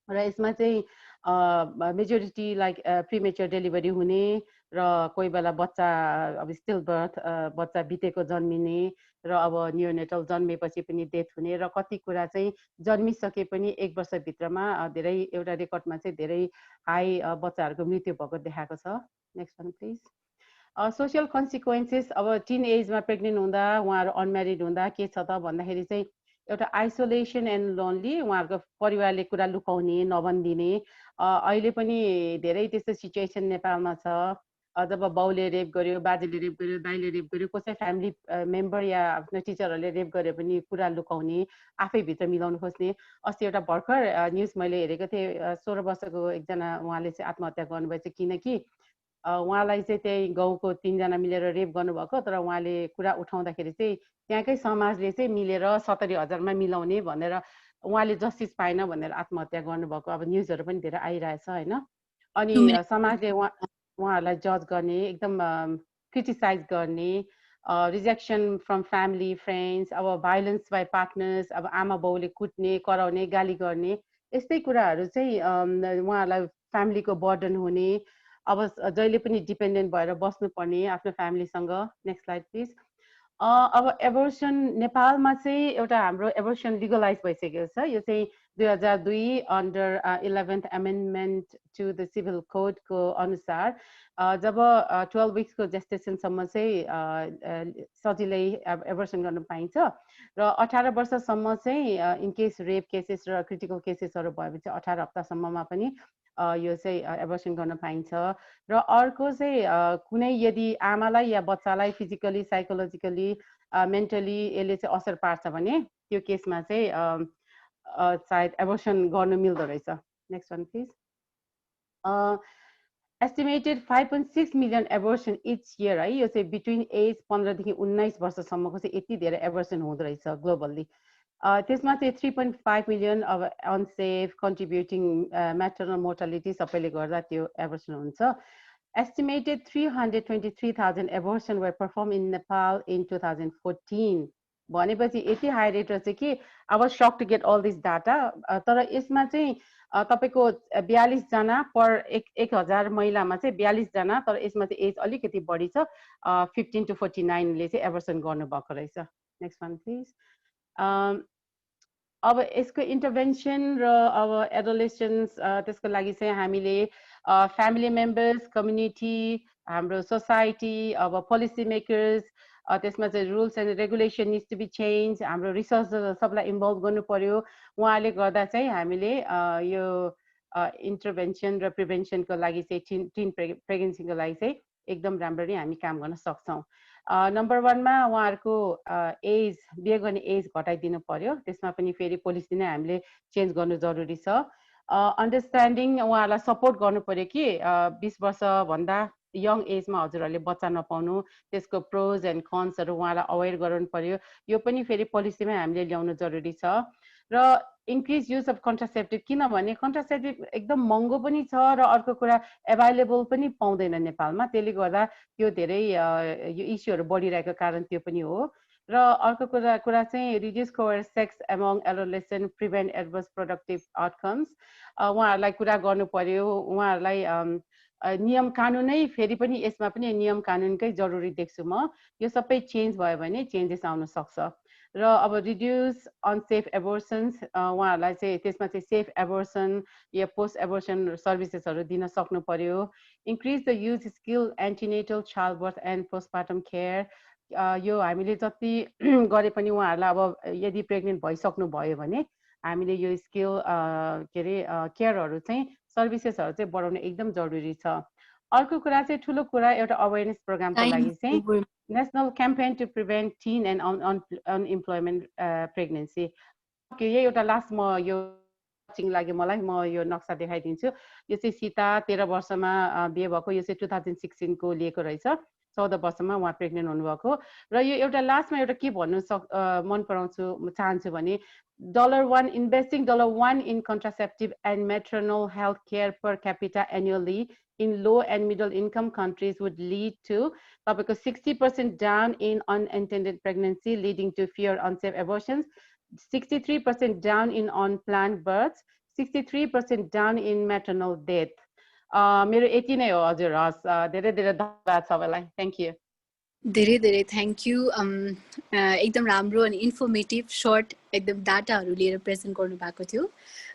Speaker 6: र यसमा चाहिँ मेजोरिटी लाइक प्रिमेच्योर डेलिभरी हुने र कोही बेला बच्चा अब स्टिल बर्थ बच्चा बितेको जन्मिने र अब न्युनेटल जन्मेपछि पनि डेथ हुने र कति कुरा चाहिँ जन्मिसके पनि 1 वर्षभित्रमा धेरै एउटा रेकर्डमा चाहिँ धेरै हाई बच्चाहरूको मृत्यु भएको देखाएको छ। Next one please. Social consequences, अब टिन एजमा प्रेग्नेन्ट हुँदा उहाँहरू अनम्यारिड हुँदा के छ त भन्दाखेरि चाहिँ एउटा आइसोलेसन एन्ड लोन्ली, उहाँहरूको परिवारले कुरा लुकाउने नभनिदिने, अहिले पनि धेरै त्यस्तो सिचुएसन नेपालमा छ। जब बाउले रेप गर्यो, बाजेले रेप गर्यो, दाइले रेप गर्यो, कसै फ्यामिली मेम्बर या आफ्नो टिचरहरूले रेप गरे पनि कुरा लुकाउने, आफैभित्र मिलाउनु खोज्ने। अस्ति एउटा भर्खर न्युज मैले हेरेको थिएँ, 16 वर्षको एकजना उहाँले चाहिँ आत्महत्या गर्नुभएछ किनकि उहाँलाई चाहिँ त्यही गाउँको 3 जना मिलेर रेप गर्नुभएको, तर उहाँले कुरा उठाउँदाखेरि चाहिँ त्यहाँकै समाजले चाहिँ मिलेर 70,000मा मिलाउने भनेर उहाँले जस्टिस पाएन भनेर आत्महत्या गर्नुभएको अब न्युजहरू पनि धेरै आइरहेछ होइन। अनि समाजले उहाँहरूलाई जज गर्ने, एकदम क्रिटिसाइज गर्ने, रिजेक्सन फ्रम फ्यामिली फ्रेन्ड्स, अब भाइलेन्स बाई पार्टनर्स, अब आमा बाउले कुट्ने, कराउने, गाली गर्ने, यस्तै कुराहरू चाहिँ उहाँहरूलाई फ्यामिलीको बर्डन हुने, अब जहिले पनि डिपेन्डेन्ट भएर बस्नुपर्ने आफ्नो फ्यामिलीसँग। Next slide please. अब एबोर्सन नेपालमा चाहिँ एउटा हाम्रो एबोर्सन लिगलाइज भइसकेको छ। यो चाहिँ 2002 under 11th amendment to the civil कोडको अनुसार जब 12 विक्सको जेस्टेसनसम्म चाहिँ सजिलै एबोर्सन गर्न पाइन्छ र 18 वर्षसम्म चाहिँ इनकेस रेप केसेस र क्रिटिकल केसेसहरू भयो भने चाहिँ 18 हप्तासम्ममा पनि यो चाहिँ एबोर्सन गर्न पाइन्छ। र अर्को चाहिँ कुनै यदि आमालाई या बच्चालाई फिजिकली, साइकोलोजिकली, मेन्टली यसले चाहिँ असर पार्छ भने त्यो केसमा चाहिँ सायद एबोर्सन गर्नु मिल्दो रहेछ। Next one please. estimated 5.6 million abortion each year है यो चाहिँ between age 15 देखि 19 वर्षसम्मको चाहिँ यति धेरै abortion हुँदो रहेछ globally त्यसमा चाहिँ 3.5 million of unsafe contributing maternal mortality सबैले गर्दा त्यो abortion हुन्छ estimated 323,000 abortion were performed in Nepal in 2014 भनेपछि यति हाई रेट रहेछ कि I was shocked to get all this data तर यसमा चाहिँ तपाईको 42 जना पर 1000 महिलामा चाहिँ 42 जना तर यसमा चाहिँ एज अलिकति बढी छ 15 to 49 ले चाहिँ एबर्सन गर्नु भएको रहेछ नेक्स्ट वन प्लिज अब यसको इन्टरभेन्सन र अब एडोलेसेन्स त्यसको लागि चाहिँ हामीले फ्यामिली मेम्बर्स कम्युनिटी हाम्रो सोसाइटी अब पोलिसी मेकर्स त्यसमा चाहिँ rules and regulation needs to be change हाम्रो रिसर्च सबलाई इन्भल्भ गर्नु पर्यो उहाँले गर्दा चाहिँ हामीले यो इन्टरभेन्सन र प्रिभेन्सनको लागि चाहिँ टिन प्रेग्नेन्सीको लागि चाहिँ एकदम राम्ररी हामी काम गर्न सक्छौँ नम्बर 1 मा उहाँहरुको एज बिहे गर्ने एज घटाइदिनु पर्यो त्यसमा पनि फेरि पोलिसी नै हामीले चेन्ज गर्नु जरुरी छ अन्डरस्ट्यान्डिङ उहाँलाई सपोर्ट गर्नु पर्यो कि 20 वर्ष भन्दा यङ एजमा हजुरहरूले बच्चा नपाउनु त्यसको प्रोज एन्ड कन्सहरु उहाँलाई अवेयर गराउनु पर्यो यो पनि फेरि पोलिसीमै हामीले ल्याउनु जरुरी छ र increase use of contraceptive किनभने contraceptive एकदम महँगो पनि छ र अर्को कुरा अवेलेबल पनि पाउँदैन नेपालमा त्यसले गर्दा त्यो धेरै यो इश्युहरु बढिरहेको कारण त्यो पनि हो र अर्को कुरा चाहिँ reduce coerced sex among adolescent prevent adverse productive outcomes उहाँहरुलाई कुरा गर्नु पर्यो उहाँहरुलाई नियम कानुनै फेरि पनि यसमा पनि नियम कानुनकै जरुरी देख्छु म यो सबै चेन्ज भयो भने चेन्जेस आउन सक्छ र अब रिड्युस अनसेफ एबोर्सन्स उहाँहरुलाई चाहिँ त्यसमा चाहिँ सेफ एबोर्सन या पोस्ट एबोर्सन सर्भिसेसहरु दिन सक्नु पर्यो increase the use skill antenatal child birth and postpartum care यो हामीले जति गरे पनि उहाँहरुलाई अब यदि प्रेग्नेन्ट भइसक्नु भयो भने हामीले यो स्किल के रे केयरहरु चाहिँ सर्भिसेसहरु चाहिँ बढाउन एकदम जरुरी छ अर्को कुरा चाहिँ ठूलो कुरा एउटा अवेयरनेस प्रोग्रामको लागि चाहिँ National Campaign to Prevent Teen and Unemployment Pregnancy. Okay, यही एउटा लास्ट म यो चिङ लागि मलाई म यो नक्सा देखाइदिन्छु यो चाहिँ सीता 13 वर्षमा बिहे भएको यो चाहिँ 2016 को लिएको रहेछ 14 वर्षमा उहाँ प्रेग्नेन्ट हुनुभएको र यो एउटा लास्टमा एउटा के भन्नु मन पराउँछु चाहन्छु भने $1 investing $1 in contraceptive and maternal health care per capita annually in low and middle income countries would lead to 60% down in unintended pregnancy leading to fewer unsafe abortions 63% down in unplanned births 63% down in maternal death मेरो यति नै हो हजुर हस् धेरै धेरै धन्यवाद सबैलाई थ्यांक यू
Speaker 1: धेरै धेरै थ्यांक यू एकदम राम्रो अनि इन्फर्मेटिभ शर्ट एकदम डाटाहरु लिएर प्रेजेन्ट गर्नु भएको थियो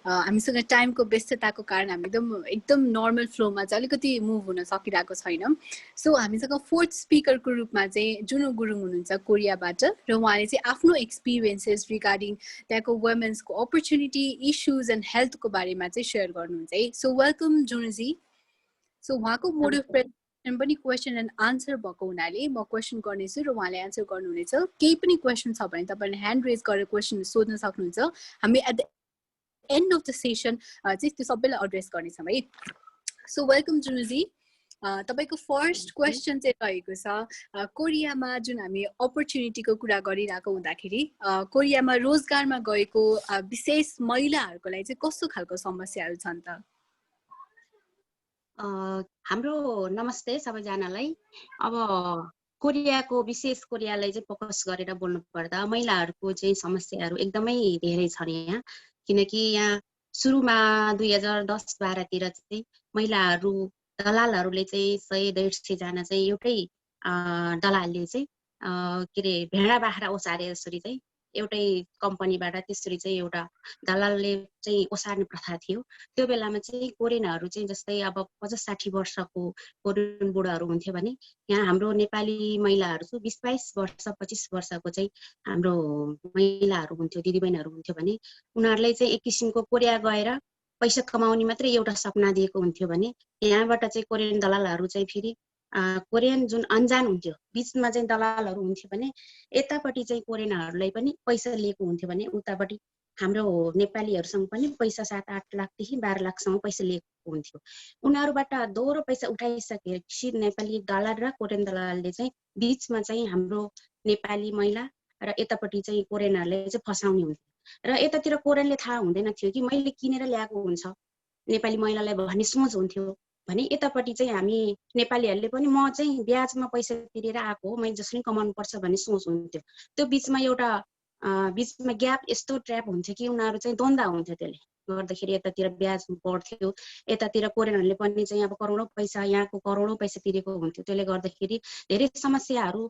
Speaker 1: हामीसँग टाइमको व्यस्तताको कारण हामी एकदम नर्मल फ्लोमा चाहिँ अलिकति मुभ हुन सकिरहेको छैनौं सो हामीसँग फोर्थ स्पिकरको रूपमा चाहिँ जुनु गुरुङ हुनुहुन्छ कोरियाबाट र उहाँले चाहिँ आफ्नो एक्सपीरियन्सेस रिगार्डिङ त्यहाँको वुमेन्सको अपर्च्युनिटी इश्यूज एन्ड हेल्थको बारेमा चाहिँ शेयर गर्नुहुन्छ है सो वेलकम जुनुजी सो उहाँको मोड अफ प्रेजेन्टेसन पनि क्वेशन एन्ड आन्सर भएको हुनाले म क्वेशन गर्नेछु र उहाँले आन्सर गर्नुहुनेछ केही पनि क्वेशन छ भने तपाईले ह्यान्ड रेज गरेर क्वेशन सोध्न सक्नुहुन्छ हामी at the end of the session चाहिँ त्यो सबैलाई एड्रेस गर्नेछौँ है सो वेलकम जुनुजी तपाईको फर्स्ट क्वेशन चाहिँ रहेको छ कोरियामा जुन हामी अपर्च्युनिटीको कुरा गरिरहेको हुँदाखेरि कोरियामा रोजगारमा गएको विशेष महिलाहरुको लागि चाहिँ कस्तो खालको समस्याहरु छन् त
Speaker 7: हाम्रो नमस्ते सबैजनालाई अब कोरियाको विशेष कोरियालाई चाहिँ फोकस गरेर बोल्नु पर्दा महिलाहरुको चाहिँ समस्याहरु एकदमै धेरै छन् यहाँ किनकि यहाँ सुरुमा 2010-12 तिर चाहिँ महिलाहरु दलालहरुले चाहिँ 100-150 जना चाहिँ एउटै दलालले चाहिँ के रे भेडा बाख्रा ओसारे जसरी चाहिँ एउटै कम्पनीबाट त्यसरी चाहिँ एउटा दलालले चाहिँ ओसार्ने प्रथा थियो त्यो बेलामा चाहिँ कोरियनहरु चाहिँ जस्तै अब 50-60 वर्षको कोरियन बुढाहरु हुन्थ्यो भने यहाँ हाम्रो नेपाली महिलाहरु चाहिँ 20-22 वर्ष 25 वर्षको चाहिँ हाम्रो महिलाहरु हुन्थ्यो दिदीबहिनीहरु हुन्थ्यो भने उनीहरुले चाहिँ एक किसिमको कोरिया गएर पैसा कमाउने मात्रै एउटा सपना दिएको हुन्थ्यो भने यहाँबाट चाहिँ कोरियन दलालहरु चाहिँ फेरि कोरियन जुन अनजान हुन्थ्यो बीचमा चाहिँ दलालहरु हुन्थ्यो भने यतापटि चाहिँ कोरियनहरुलाई पनि पैसा लिएको हुन्थ्यो भने उतापटि हाम्रो नेपालीहरूसँग पनि पैसा 7-8 लाखदेखि 12 लाखसम्म पैसा लिएको हुन्थ्यो। उनीहरूबाट दोहोरो पैसा उठाइसकेपछि नेपाली दलाल र कोरियन दलालले चाहिँ बीचमा चाहिँ हाम्रो नेपाली महिला र यतापट्टि चाहिँ कोरियनहरूले चाहिँ फसाउने हुन्थ्यो र यतातिर कोरियनले थाहा हुँदैन थियो कि मैले किनेर ल्याएको हुन्छ नेपाली महिलालाई भन्ने सोच हुन्थ्यो भने यतापट्टि चाहिँ हामी नेपालीहरूले पनि म चाहिँ ब्याजमा पैसा तिरेर आएको हो, मैले जसरी कमाउनु पर्छ भन्ने सोच हुन्थ्यो। त्यो बीचमा एउटा बीचमा ग्याप यस्तो ट्र्याप हुन्थ्यो कि उनीहरू चाहिँ द्वन्द हुन्थ्यो। त्यसले गर्दाखेरि यतातिर ब्याज बढ्थ्यो, यतातिर कोरियनहरूले पनि चाहिँ अब करोडौँ पैसा यहाँको करोडौँ पैसा तिरेको हुन्थ्यो। त्यसले गर्दाखेरि धेरै समस्याहरू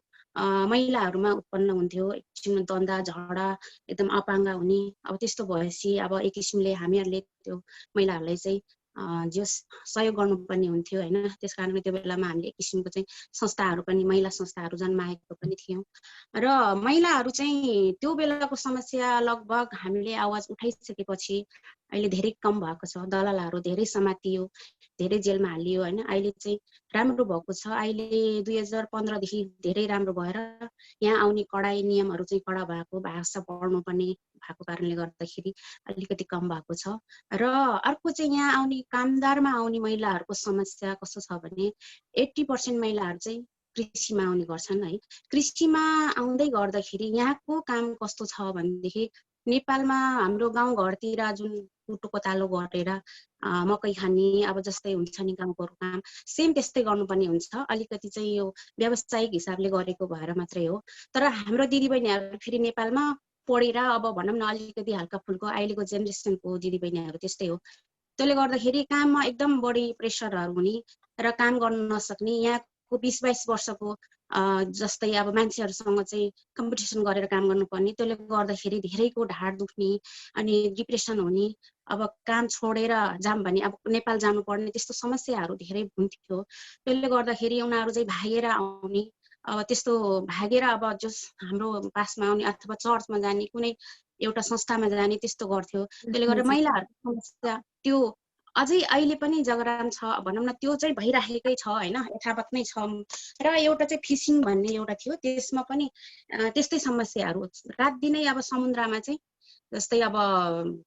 Speaker 7: महिलाहरूमा उत्पन्न हुन्थ्यो। एकछिनमा द्वन्द झगडा एकदम अपाङ्ग हुने, अब त्यस्तो भएपछि अब एक किसिमले हामीहरूले त्यो महिलाहरूलाई चाहिँ जस सहयोग गर्नुपर्ने हुन्थ्यो होइन। त्यस कारणले त्यो बेलामा हामीले एक किसिमको चाहिँ संस्थाहरू पनि महिला संस्थाहरू जन्माएको पनि थियौँ र महिलाहरू चाहिँ त्यो बेलाको समस्या लगभग हामीले आवाज उठाइसकेपछि अहिले धेरै कम भएको छ। दलालहरू धेरै समातियो, धेरै जेलमा हालियो होइन। अहिले चाहिँ राम्रो भएको छ। अहिले 2015 देखि धेरै राम्रो भएर यहाँ आउने कडाई नियमहरू चाहिँ कडा भएको, भाषा पढ्नु पर्ने भएको कारणले गर्दाखेरि अलिकति कम भएको छ। र अर्को चाहिँ यहाँ आउने कामदारमा आउने महिलाहरूको समस्या कस्तो छ भने 80% महिलाहरू चाहिँ कृषिमा आउने गर्छन् है। कृषिमा आउँदै गर्दाखेरि यहाँको काम कस्तो छ भनेदेखि नेपालमा हाम्रो गाउँघरतिर जुन कुटोको तालो गरेर मकै खाने अब जस्तै हुन्छ नि गाउँको काम सेम त्यस्तै गर्नुपर्ने हुन्छ। अलिकति चाहिँ यो व्यावसायिक हिसाबले गरेको भएर मात्रै हो। तर हाम्रो दिदीबहिनीहरू फेरि नेपालमा पढेर अब भनौँ न अलिकति हल्का फुल्को अहिलेको जेनेरेसनको दिदीबहिनीहरू त्यस्तै हो। त्यसले गर्दाखेरि काममा एकदम बढी प्रेसरहरू हुने र काम गर्न नसक्ने, यहाँको 20-22 वर्षको जस्तै अब मान्छेहरूसँग चाहिँ कम्पिटिसन गरेर काम गर्नुपर्ने, त्यसले गर्दाखेरि धेरैको ढाड दुख्ने अनि डिप्रेसन हुने, अब काम छोडेर जाम भने अब नेपाल जानुपर्ने त्यस्तो समस्याहरू धेरै हुन्थ्यो। त्यसले गर्दाखेरि उनीहरू चाहिँ भागेर आउने, अब त्यस्तो भागेर अब जस हाम्रो पासमा आउने अथवा चर्चमा जाने, कुनै एउटा संस्थामा जाने त्यस्तो गर्थ्यो। त्यसले गर्दा महिलाहरूको समस्या त्यो अझै अहिले पनि जगरान छ भनौँ न, त्यो चाहिँ भइराखेकै छ होइन, यथावत नै छ। र एउटा चाहिँ फिसिङ भन्ने एउटा थियो, त्यसमा पनि त्यस्तै समस्याहरू रात दिनै अब समुद्रमा चाहिँ जस्तै अब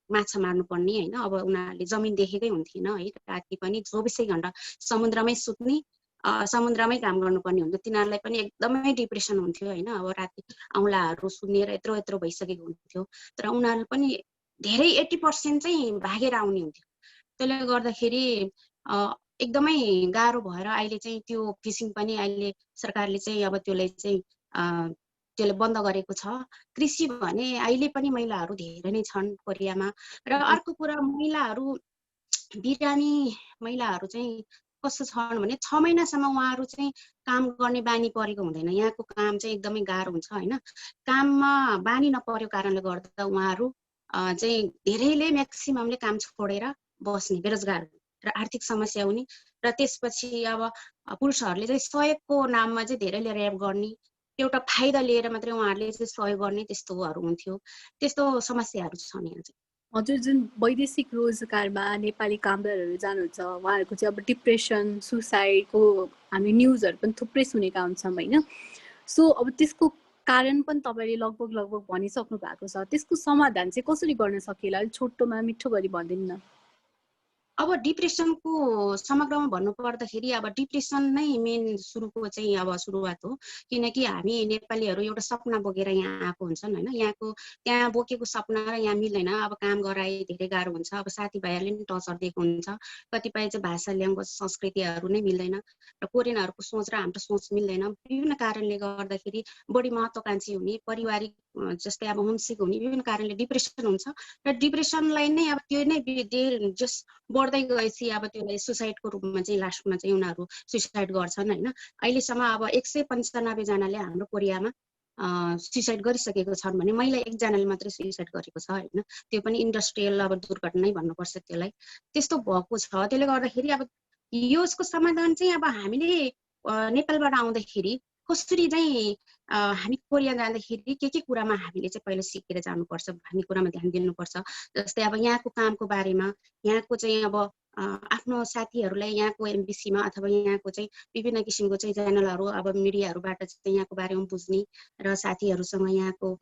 Speaker 7: माछा मार्नुपर्ने होइन। अब उनीहरूले जमिन देखेकै हुन्थेन है, राति पनि 24 घण्टा समुद्रमै सुत्ने, समुद्रमै काम गर्नुपर्ने हुन्थ्यो। तिनीहरूलाई पनि एकदमै डिप्रेसन हुन्थ्यो होइन। अब राति औँलाहरू सुन्नेर यत्रो यत्रो भइसकेको हुन्थ्यो। तर उनीहरू पनि धेरै 80% चाहिँ भागेर आउने हुन्थ्यो। त्यसले गर्दाखेरि एकदमै गाह्रो भएर अहिले चाहिँ त्यो फिसिङ पनि अहिले सरकारले चाहिँ अब त्यसले बन्द गरेको छ। कृषि भने अहिले पनि महिलाहरू धेरै नै छन् कोरियामा। र अर्को कुरा महिलाहरू बिरामी महिलाहरू चाहिँ कस्तो छन् भने 6 महिनासम्म उहाँहरू चाहिँ काम गर्ने बानी परेको हुँदैन। यहाँको काम चाहिँ एकदमै गाह्रो हुन्छ होइन। काममा बानी नपरेको कारणले गर्दा उहाँहरू चाहिँ धेरैले म्याक्सिममले काम छोडेर बस्ने, बेरोजगार र आर्थिक समस्या हुने र त्यसपछि अब पुरुषहरूले चाहिँ सहयोगको नाममा चाहिँ धेरैले ऱ्याप गर्ने, एउटा फाइदा लिएर मात्रै उहाँहरूले चाहिँ सहयोग गर्ने त्यस्तोहरू हुन्थ्यो। त्यस्तो समस्याहरू छन् यहाँ चाहिँ।
Speaker 1: हजुर, जुन वैदेशिक रोजगारमा नेपाली कामदारहरू जानुहुन्छ उहाँहरूको चाहिँ अब डिप्रेसन, सुसाइडको हामी न्युजहरू पनि थुप्रै सुनेका हुन्छौँ होइन। सो अब त्यसको कारण पनि तपाईँले लगभग भनिसक्नु भएको छ। त्यसको समाधान चाहिँ कसरी गर्न सकिएला? अलिक छोटोमा मिठो गरी भनिदिनु न।
Speaker 7: अब डिप्रेसनको समग्रमा भन्नु पर्दाखेरि अब डिप्रेसन नै मेन सुरुको चाहिँ अब सुरुवात हो। किनकि हामी नेपालीहरू एउटा सपना बोकेर यहाँ आएको हुन्छन् होइन। यहाँको त्यहाँ बोकेको सपना र यहाँ मिल्दैन। अब काम गराए धेरै गाह्रो हुन्छ। अब साथीभाइहरूले पनि टचर दिएको हुन्छ। कतिपय चाहिँ भाषा, ल्याङ्ग्वेज, संस्कृतिहरू नै मिल्दैन र कोरियनहरूको सोच र हाम्रो सोच मिल्दैन। विभिन्न कारणले गर्दाखेरि बढी महत्त्वकाङ्क्षी हुने, पारिवारिक जस्तै अब होमसिक हुने, विभिन्न कारणले डिप्रेसन हुन्छ र डिप्रेसनलाई नै अब त्यो नै जस बढ्दै गएपछि अब त्यसलाई सुसाइडको रूपमा चाहिँ लास्टमा चाहिँ उनीहरू सुसाइड गर्छन् होइन। अहिलेसम्म अब 195 जनाले हाम्रो कोरियामा सुसाइड गरिसकेको छन् भने महिला 1 जनाले मात्रै सुसाइड गरेको छ होइन। त्यो पनि इन्डस्ट्रियल अब दुर्घटनै भन्नुपर्छ त्यसलाई। त्यस्तो भएको छ। त्यसले गर्दाखेरि अब यसको समाधान चाहिँ अब हामीले नेपालबाट आउँदाखेरि कसरी चाहिँ हामी कोरिया जाँदाखेरि के कुरामा हामीले चाहिँ पहिला सिकेर जानुपर्छ भन्ने कुरामा ध्यान दिनुपर्छ। जस्तै अब यहाँको कामको बारेमा, यहाँको चाहिँ अब आफ्नो साथीहरूलाई यहाँको एमबिसीमा अथवा यहाँको चाहिँ विभिन्न किसिमको चाहिँ च्यानलहरू अब मिडियाहरूबाट चाहिँ यहाँको बारेमा बुझ्ने र साथीहरूसँग यहाँको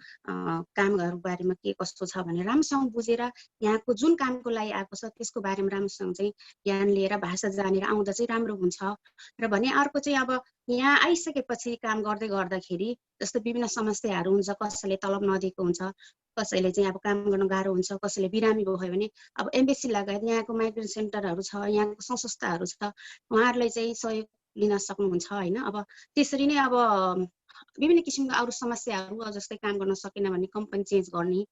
Speaker 7: कामहरू बारेमा के कस्तो छ भनेर राम्रोसँग बुझेर यहाँको जुन कामको लागि आएको छ त्यसको बारेमा राम्रोसँग चाहिँ ज्ञान लिएर भाषा जानेर आउँदा चाहिँ राम्रो हुन्छ र भने अर्को चाहिँ अब यहाँ आइसकेपछि काम गर्दै गर्दाखेरि जस्तो विभिन्न समस्याहरू हुन्छ, कसैले तलब नदिएको हुन्छ, कसैले चाहिँ अब काम गर्न गाह्रो हुन्छ, कसैले बिरामी भयो भने अब एमबेसी लगायत यहाँको माइग्रेन्ट सेन्टरहरू छ, यहाँको संस्थाहरू छ, उहाँहरूलाई चाहिँ सहयोग लिन सक्नुहुन्छ होइन। अब त्यसरी नै अब विभिन्न किसिमको अरू समस्याहरू जस्तै काम गर्न सकेन भने कम्पनी चेन्ज गर्ने,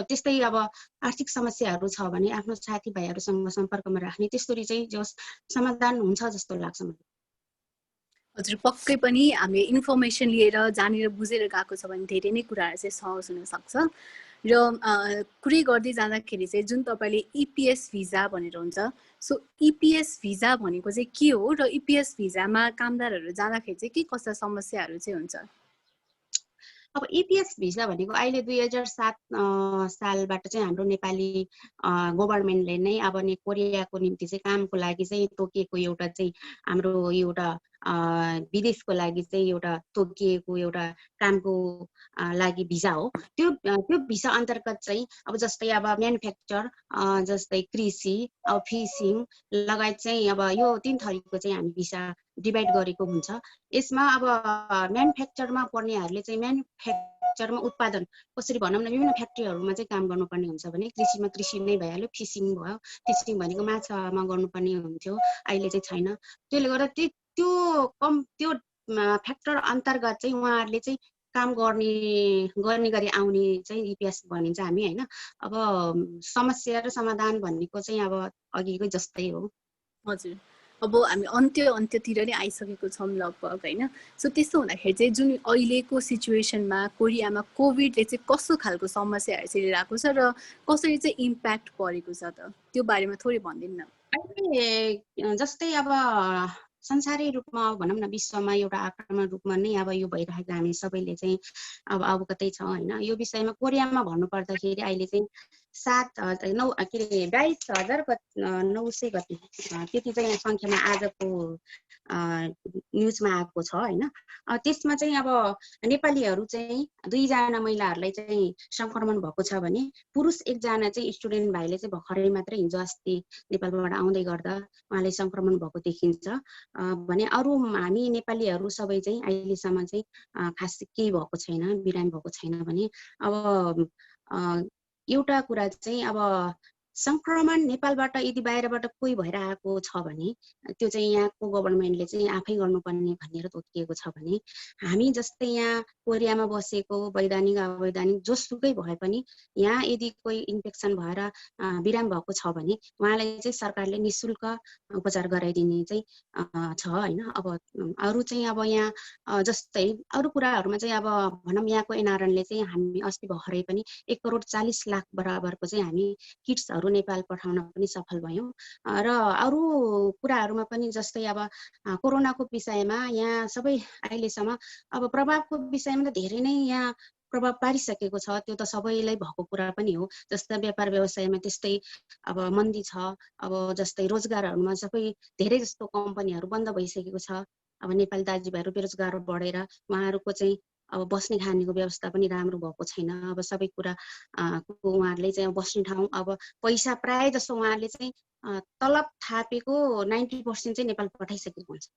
Speaker 7: त्यस्तै अब आर्थिक समस्याहरू छ भने आफ्नो साथीभाइहरूसँग सम्पर्कमा राख्ने, त्यसरी चाहिँ जस समाधान हुन्छ जस्तो लाग्छ मलाई।
Speaker 1: हजुर, पक्कै पनि हामीले इन्फर्मेसन लिएर जानेर बुझेर गएको छ भने धेरै नै कुराहरू चाहिँ सहज हुन सक्छ। र कुरै गर्दै जाँदाखेरि चाहिँ जुन तपाईँले इपिएस भिजा भनेर हुन्छ, सो इपिएस भिजा भनेको चाहिँ के हो र इपिएस भिजामा कामदारहरू जाँदाखेरि चाहिँ के कस्ता समस्याहरू चाहिँ हुन्छ?
Speaker 7: अब इपिएस भिजा भनेको अहिले 2007 सालबाट चाहिँ हाम्रो नेपाली गभर्मेन्टले नै अब कोरियाको निम्ति चाहिँ कामको लागि चाहिँ तोकिएको एउटा चाहिँ हाम्रो एउटा विदेशको लागि चाहिँ एउटा तोकिएको एउटा कामको लागि भिजा हो। त्यो भिसा अन्तर्गत चाहिँ अब जस्तै अब म्यानुफ्याक्चर, जस्तै कृषि, अब फिसिङ लगायत चाहिँ अब यो 3 थरीको चाहिँ हामी भिसा डिभाइड गरेको हुन्छ। यसमा अब म्यानुफ्याक्चरमा पर्नेहरूले चाहिँ म्यानुफ्याक्चरमा उत्पादन कसरी भनौँ न विभिन्न फ्याक्ट्रीहरूमा चाहिँ काम गर्नुपर्ने हुन्छ भने कृषिमा कृषि नै भइहाल्यो, फिसिङ भयो, फिसिङ भनेको माछामा गर्नुपर्ने हुन्थ्यो, अहिले चाहिँ छैन। त्यसले गर्दा त्यो फ्याक्टर अन्तर्गत चाहिँ उहाँहरूले चाहिँ काम गर्ने गरी आउने चाहिँ इपिएस भनिन्छ हामी होइन। अब समस्या र समाधान भनेको चाहिँ अब अघिकै जस्तै हो।
Speaker 1: हजुर, अब हामी अन्त्यतिर नै आइसकेको छौँ लगभग होइन। सो त्यस्तो हुँदाखेरि चाहिँ जुन अहिलेको सिचुएसनमा कोरियामा कोभिडले चाहिँ कस्तो खालको समस्याहरू चाहिँ लिएर आएको छ र कसरी चाहिँ इम्प्याक्ट परेको छ त, त्यो बारेमा थोरै भनिदिनु न।
Speaker 7: अहिले जस्तै अब संसारै रूपमा भनौँ न विश्वमा एउटा आक्रमण रूपमा नै अब यो भइरहेको हामी सबैले चाहिँ अब अवगतै छ होइन। यो विषयमा कोरियामा भन्नुपर्दाखेरि अहिले चाहिँ 22,900 गति त्यति चाहिँ सङ्ख्यामा आजको न्युजमा आएको छ होइन। त्यसमा चाहिँ अब नेपालीहरू चाहिँ 2 जना महिलाहरूलाई चाहिँ सङ्क्रमण भएको छ भने पुरुष 1 जना चाहिँ स्टुडेन्ट भाइले चाहिँ भर्खरै मात्रै हिजो अस्ति नेपालबाट आउँदै गर्दा उहाँले सङ्क्रमण भएको देखिन्छ भने अरू हामी नेपालीहरू सबै चाहिँ अहिलेसम्म चाहिँ खास केही भएको छैन, बिरामी भएको छैन भने अब एउटा कुरा चाहिँ अब सङ्क्रमण नेपालबाट यदि बाहिरबाट कोही भएर आएको छ भने त्यो चाहिँ यहाँको गभर्मेन्टले चाहिँ आफै गर्नुपर्ने भनेर तोकिएको छ भने हामी जस्तै यहाँ कोरियामा बसेको वैधानिक अवैधानिक जोसुकै भए पनि यहाँ यदि कोही इन्फेक्सन भएर बिराम भएको छ भने उहाँलाई चाहिँ सरकारले निःशुल्क उपचार गराइदिने चाहिँ छ होइन। अब अरू चाहिँ अब यहाँ जस्तै अरू कुराहरूमा चाहिँ अब भनौँ यहाँको एनआरएनले चाहिँ हामी अस्ति भर्खरै पनि 1,40,00,000 बराबरको चाहिँ हामी किट्सहरू नेपाल पठाउन पनि सफल भयौँ र अरू कुराहरूमा पनि जस्तै अब कोरोनाको विषयमा यहाँ सबै अहिलेसम्म अब प्रभावको विषयमा त धेरै नै यहाँ प्रभाव पारिसकेको छ, त्यो त सबैलाई भएको कुरा पनि हो। जस्तै व्यापार व्यवसायमा त्यस्तै अब मन्दी छ, अब जस्तै रोजगारहरूमा सबै धेरै जस्तो कम्पनीहरू बन्द भइसकेको छ। अब नेपाली दाजुभाइहरू बेरोजगार बढेर उहाँहरूको चाहिँ अब बस्ने खानेको व्यवस्था पनि राम्रो भएको छैन। अब सबै कुरा उहाँहरूले चाहिँ बस्ने ठाउँ अब पैसा प्राय जसो उहाँहरूले चाहिँ तलब थापेको 90% चाहिँ नेपाल पठाइसकेको हुन्छ।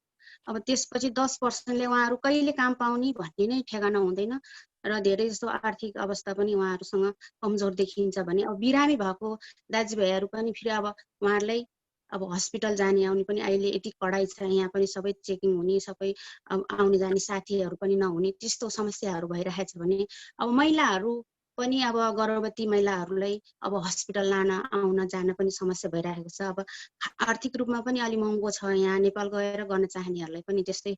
Speaker 7: अब त्यसपछि 10%ले उहाँहरू कहिले काम पाउने भन्ने नै ठेगाना हुँदैन र धेरै जस्तो आर्थिक अवस्था पनि उहाँहरूसँग कमजोर देखिन्छ भने अब बिरामी भएको दाजुभाइहरू पनि फेरि अब उहाँहरूलाई अब हस्पिटल जाने आउने पनि अहिले यति कडाइ छ, यहाँ पनि सबै चेकिङ हुने, सबै आउने जाने साथीहरू पनि नहुने त्यस्तो समस्याहरू भइरहेछ भने अब महिलाहरू पनि अब गर्भवती महिलाहरूलाई अब हस्पिटल लान आउन जान पनि समस्या भइरहेको छ। अब आर्थिक रूपमा पनि अलि महँगो छ, यहाँ नेपाल गएर गर्न चाहनेहरूलाई पनि त्यस्तै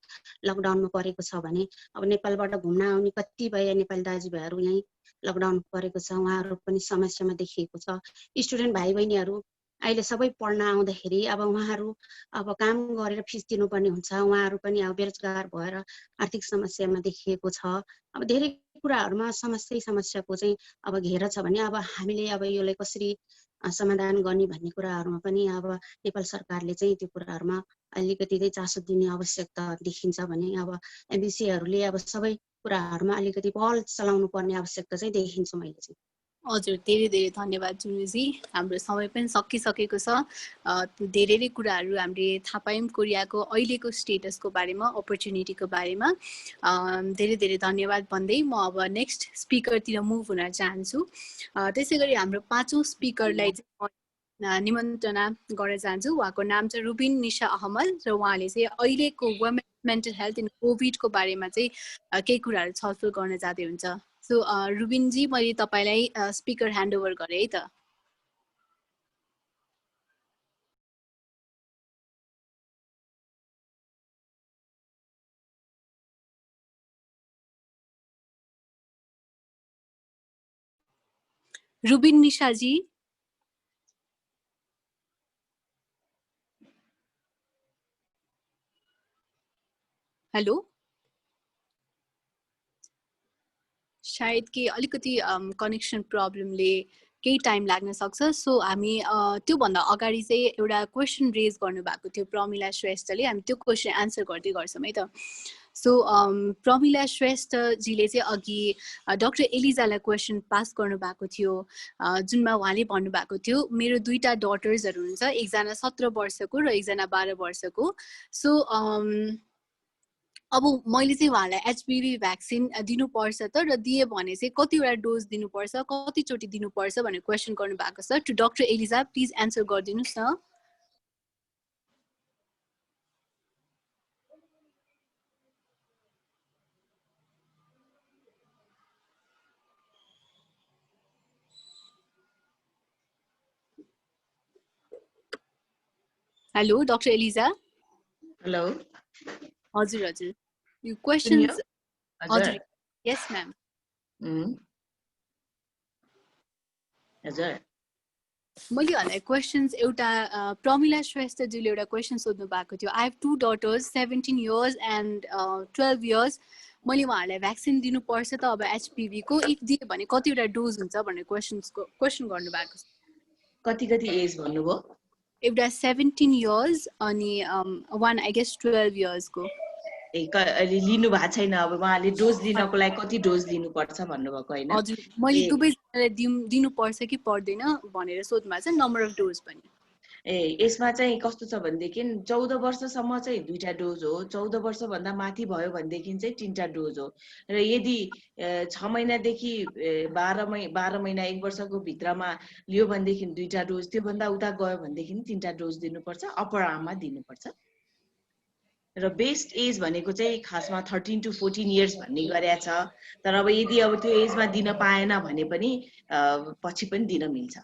Speaker 7: लकडाउनमा परेको छ भने अब नेपालबाट घुम्न आउने कतिपय नेपाली दाजुभाइहरू यहीँ लकडाउन परेको छ, उहाँहरू पनि समस्यामा देखिएको छ। स्टुडेन्ट भाइ बहिनीहरू अहिले सबै पढ्न आउँदाखेरि अब उहाँहरू अब काम गरेर फिस दिनुपर्ने हुन्छ, उहाँहरू पनि अब बेरोजगार भएर आर्थिक समस्यामा देखिएको छ। अब धेरै कुराहरूमा समस्याको चाहिँ अब घेर छ भने अब हामीले अब यसलाई कसरी समाधान गर्ने भन्ने कुराहरूमा पनि अब नेपाल सरकारले चाहिँ त्यो कुराहरूमा अलिकति चाहिँ चासो दिने आवश्यकता देखिन्छ भने अब एमबिसीहरूले अब सबै कुराहरूमा अलिकति पहल चलाउनु पर्ने आवश्यकता चाहिँ देखिन्छ मैले चाहिँ।
Speaker 1: हजुर धेरै धेरै धन्यवाद जुनुजी। हाम्रो समय पनि सकिसकेको छ। धेरै कुराहरू हामीले थाहा पायौँ कोरियाको अहिलेको स्टेटसको बारेमा, अपर्च्युनिटीको बारेमा। धेरै धेरै धन्यवाद भन्दै म अब नेक्स्ट स्पिकरतिर मुभ हुन चाहन्छु। त्यसै गरी हाम्रो 5औं स्पिकरलाई निमन्त्रणा गर्न चाहन्छु। उहाँको नाम चाहिँ रुबिन निशा अहमद र उहाँले चाहिँ अहिलेको वुमेन मेन्टल हेल्थ इन कोभिडको बारेमा चाहिँ केही कुराहरू छलफल गर्न जाँदै हुन्छ। सो रुबिनजी मैले तपाईलाई स्पिकर ह्यान्ड ओभर गरेँ है त। रुबिन निशाजी हेलो, सायद कि अलिकति कनेक्सन प्रब्लमले केही टाइम लाग्न सक्छ। सो हामी त्योभन्दा अगाडि चाहिँ एउटा क्वेसन रेज गर्नुभएको थियो प्रमिला श्रेष्ठले, हामी त्यो क्वेसन एन्सर गर्दै गर्छौँ है त। सो प्रमिला श्रेष्ठजीले चाहिँ अघि डाक्टर एलिजालाई क्वेसन पास गर्नुभएको थियो, जुनमा उहाँले भन्नुभएको थियो मेरो 2टा डटर्सहरू हुन्छ, एकजना 17 वर्षको र एकजना 12 वर्षको। सो अब मैले चाहिँ उहाँलाई एचपिभी भ्याक्सिन दिनुपर्छ त, र दिए भने चाहिँ कतिवटा डोज दिनुपर्छ, कतिचोटि दिनुपर्छ भनेर क्वेसन गर्नुभएको छ। To doctor Eliza please answer गरिदिनुहोस् न। Hello doctor Eliza.
Speaker 5: हेलो
Speaker 1: हजुर हजुर, यो क्वेशन्स हजुर यस म्याम।
Speaker 5: हजुर
Speaker 1: मैले उहाँलाई क्वेशन्स एउटा प्रमिला श्रेष्ठजीले एउटा क्वेसन सोध्नु भएको थियो। I have 2 daughters 17 years and 12 years. मैले उहाँहरूलाई भ्याक्सिन दिनुपर्छ त अब एचपिभीको, इफ दियो भने कतिवटा डोज हुन्छ भनेर क्वेसन गर्नुभएको छ।
Speaker 5: कति एज भन्नुभयो?
Speaker 1: एउटा 17 इयर्स अनि वान आई गेस 12 इयर्सको।
Speaker 5: अहिले लिनु भएको छैन, अब उहाँले डोज लिनको लागि कति डोज लिनुपर्छ भन्नुभएको होइन?
Speaker 1: हजुर, मैले दुवैजनालाई दिनुपर्छ कि पर्दैन भनेर सोध्नु भएको छ, नम्बर अफ डोज पनि।
Speaker 5: यसमा चाहिँ कस्तो छ भनेदेखि 14 वर्षसम्म चाहिँ 2टा डोज हो, 14 वर्षभन्दा माथि भयो भनेदेखि चाहिँ 3टा डोज हो, र यदि 6 महिनादेखि 12 महिना 1 वर्षको भित्रमा लियो भनेदेखि 2टा डोज, त्योभन्दा उता गयो भनेदेखि 3टा डोज दिनुपर्छ, अप्पर आर्ममा दिनुपर्छ। र बेस्ट एज भनेको चाहिँ खासमा 13 to 14 इयर्स भन्ने गरेको छ, तर अब यदि अब त्यो एजमा दिन पाएन भने पनि पछि पनि दिन मिल्छ।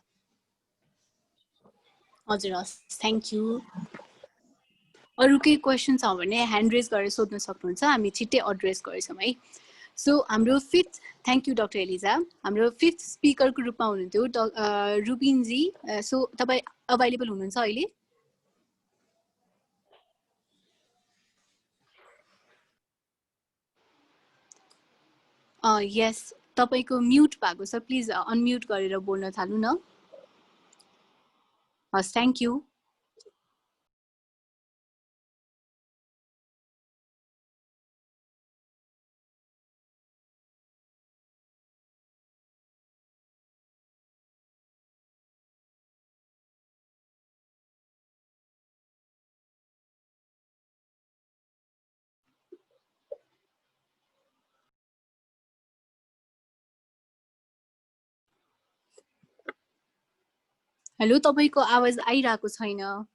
Speaker 1: हजुर हस्, थ्याङ्क यू। अरू केही क्वेसन छ भने ह्यान्ड रेज गरेर सोध्न सक्नुहुन्छ, हामी छिट्टै एड्रेस गर्छौँ है। सो हाम्रो 5th, thank you doctor Eliza. हाम्रो 5th स्पिकरको रूपमा हुनुहुन्थ्यो रुबिनजी। सो तपाईँ अभाइलेबल हुनुहुन्छ अहिले? यस, तपाईँको म्युट भएको छ, प्लिज अनम्युट गरेर बोल्न थाल्नु न। हस्, थ्याङ्क यू। हेलो, तपाईँको आवाज आइरहेको छैन।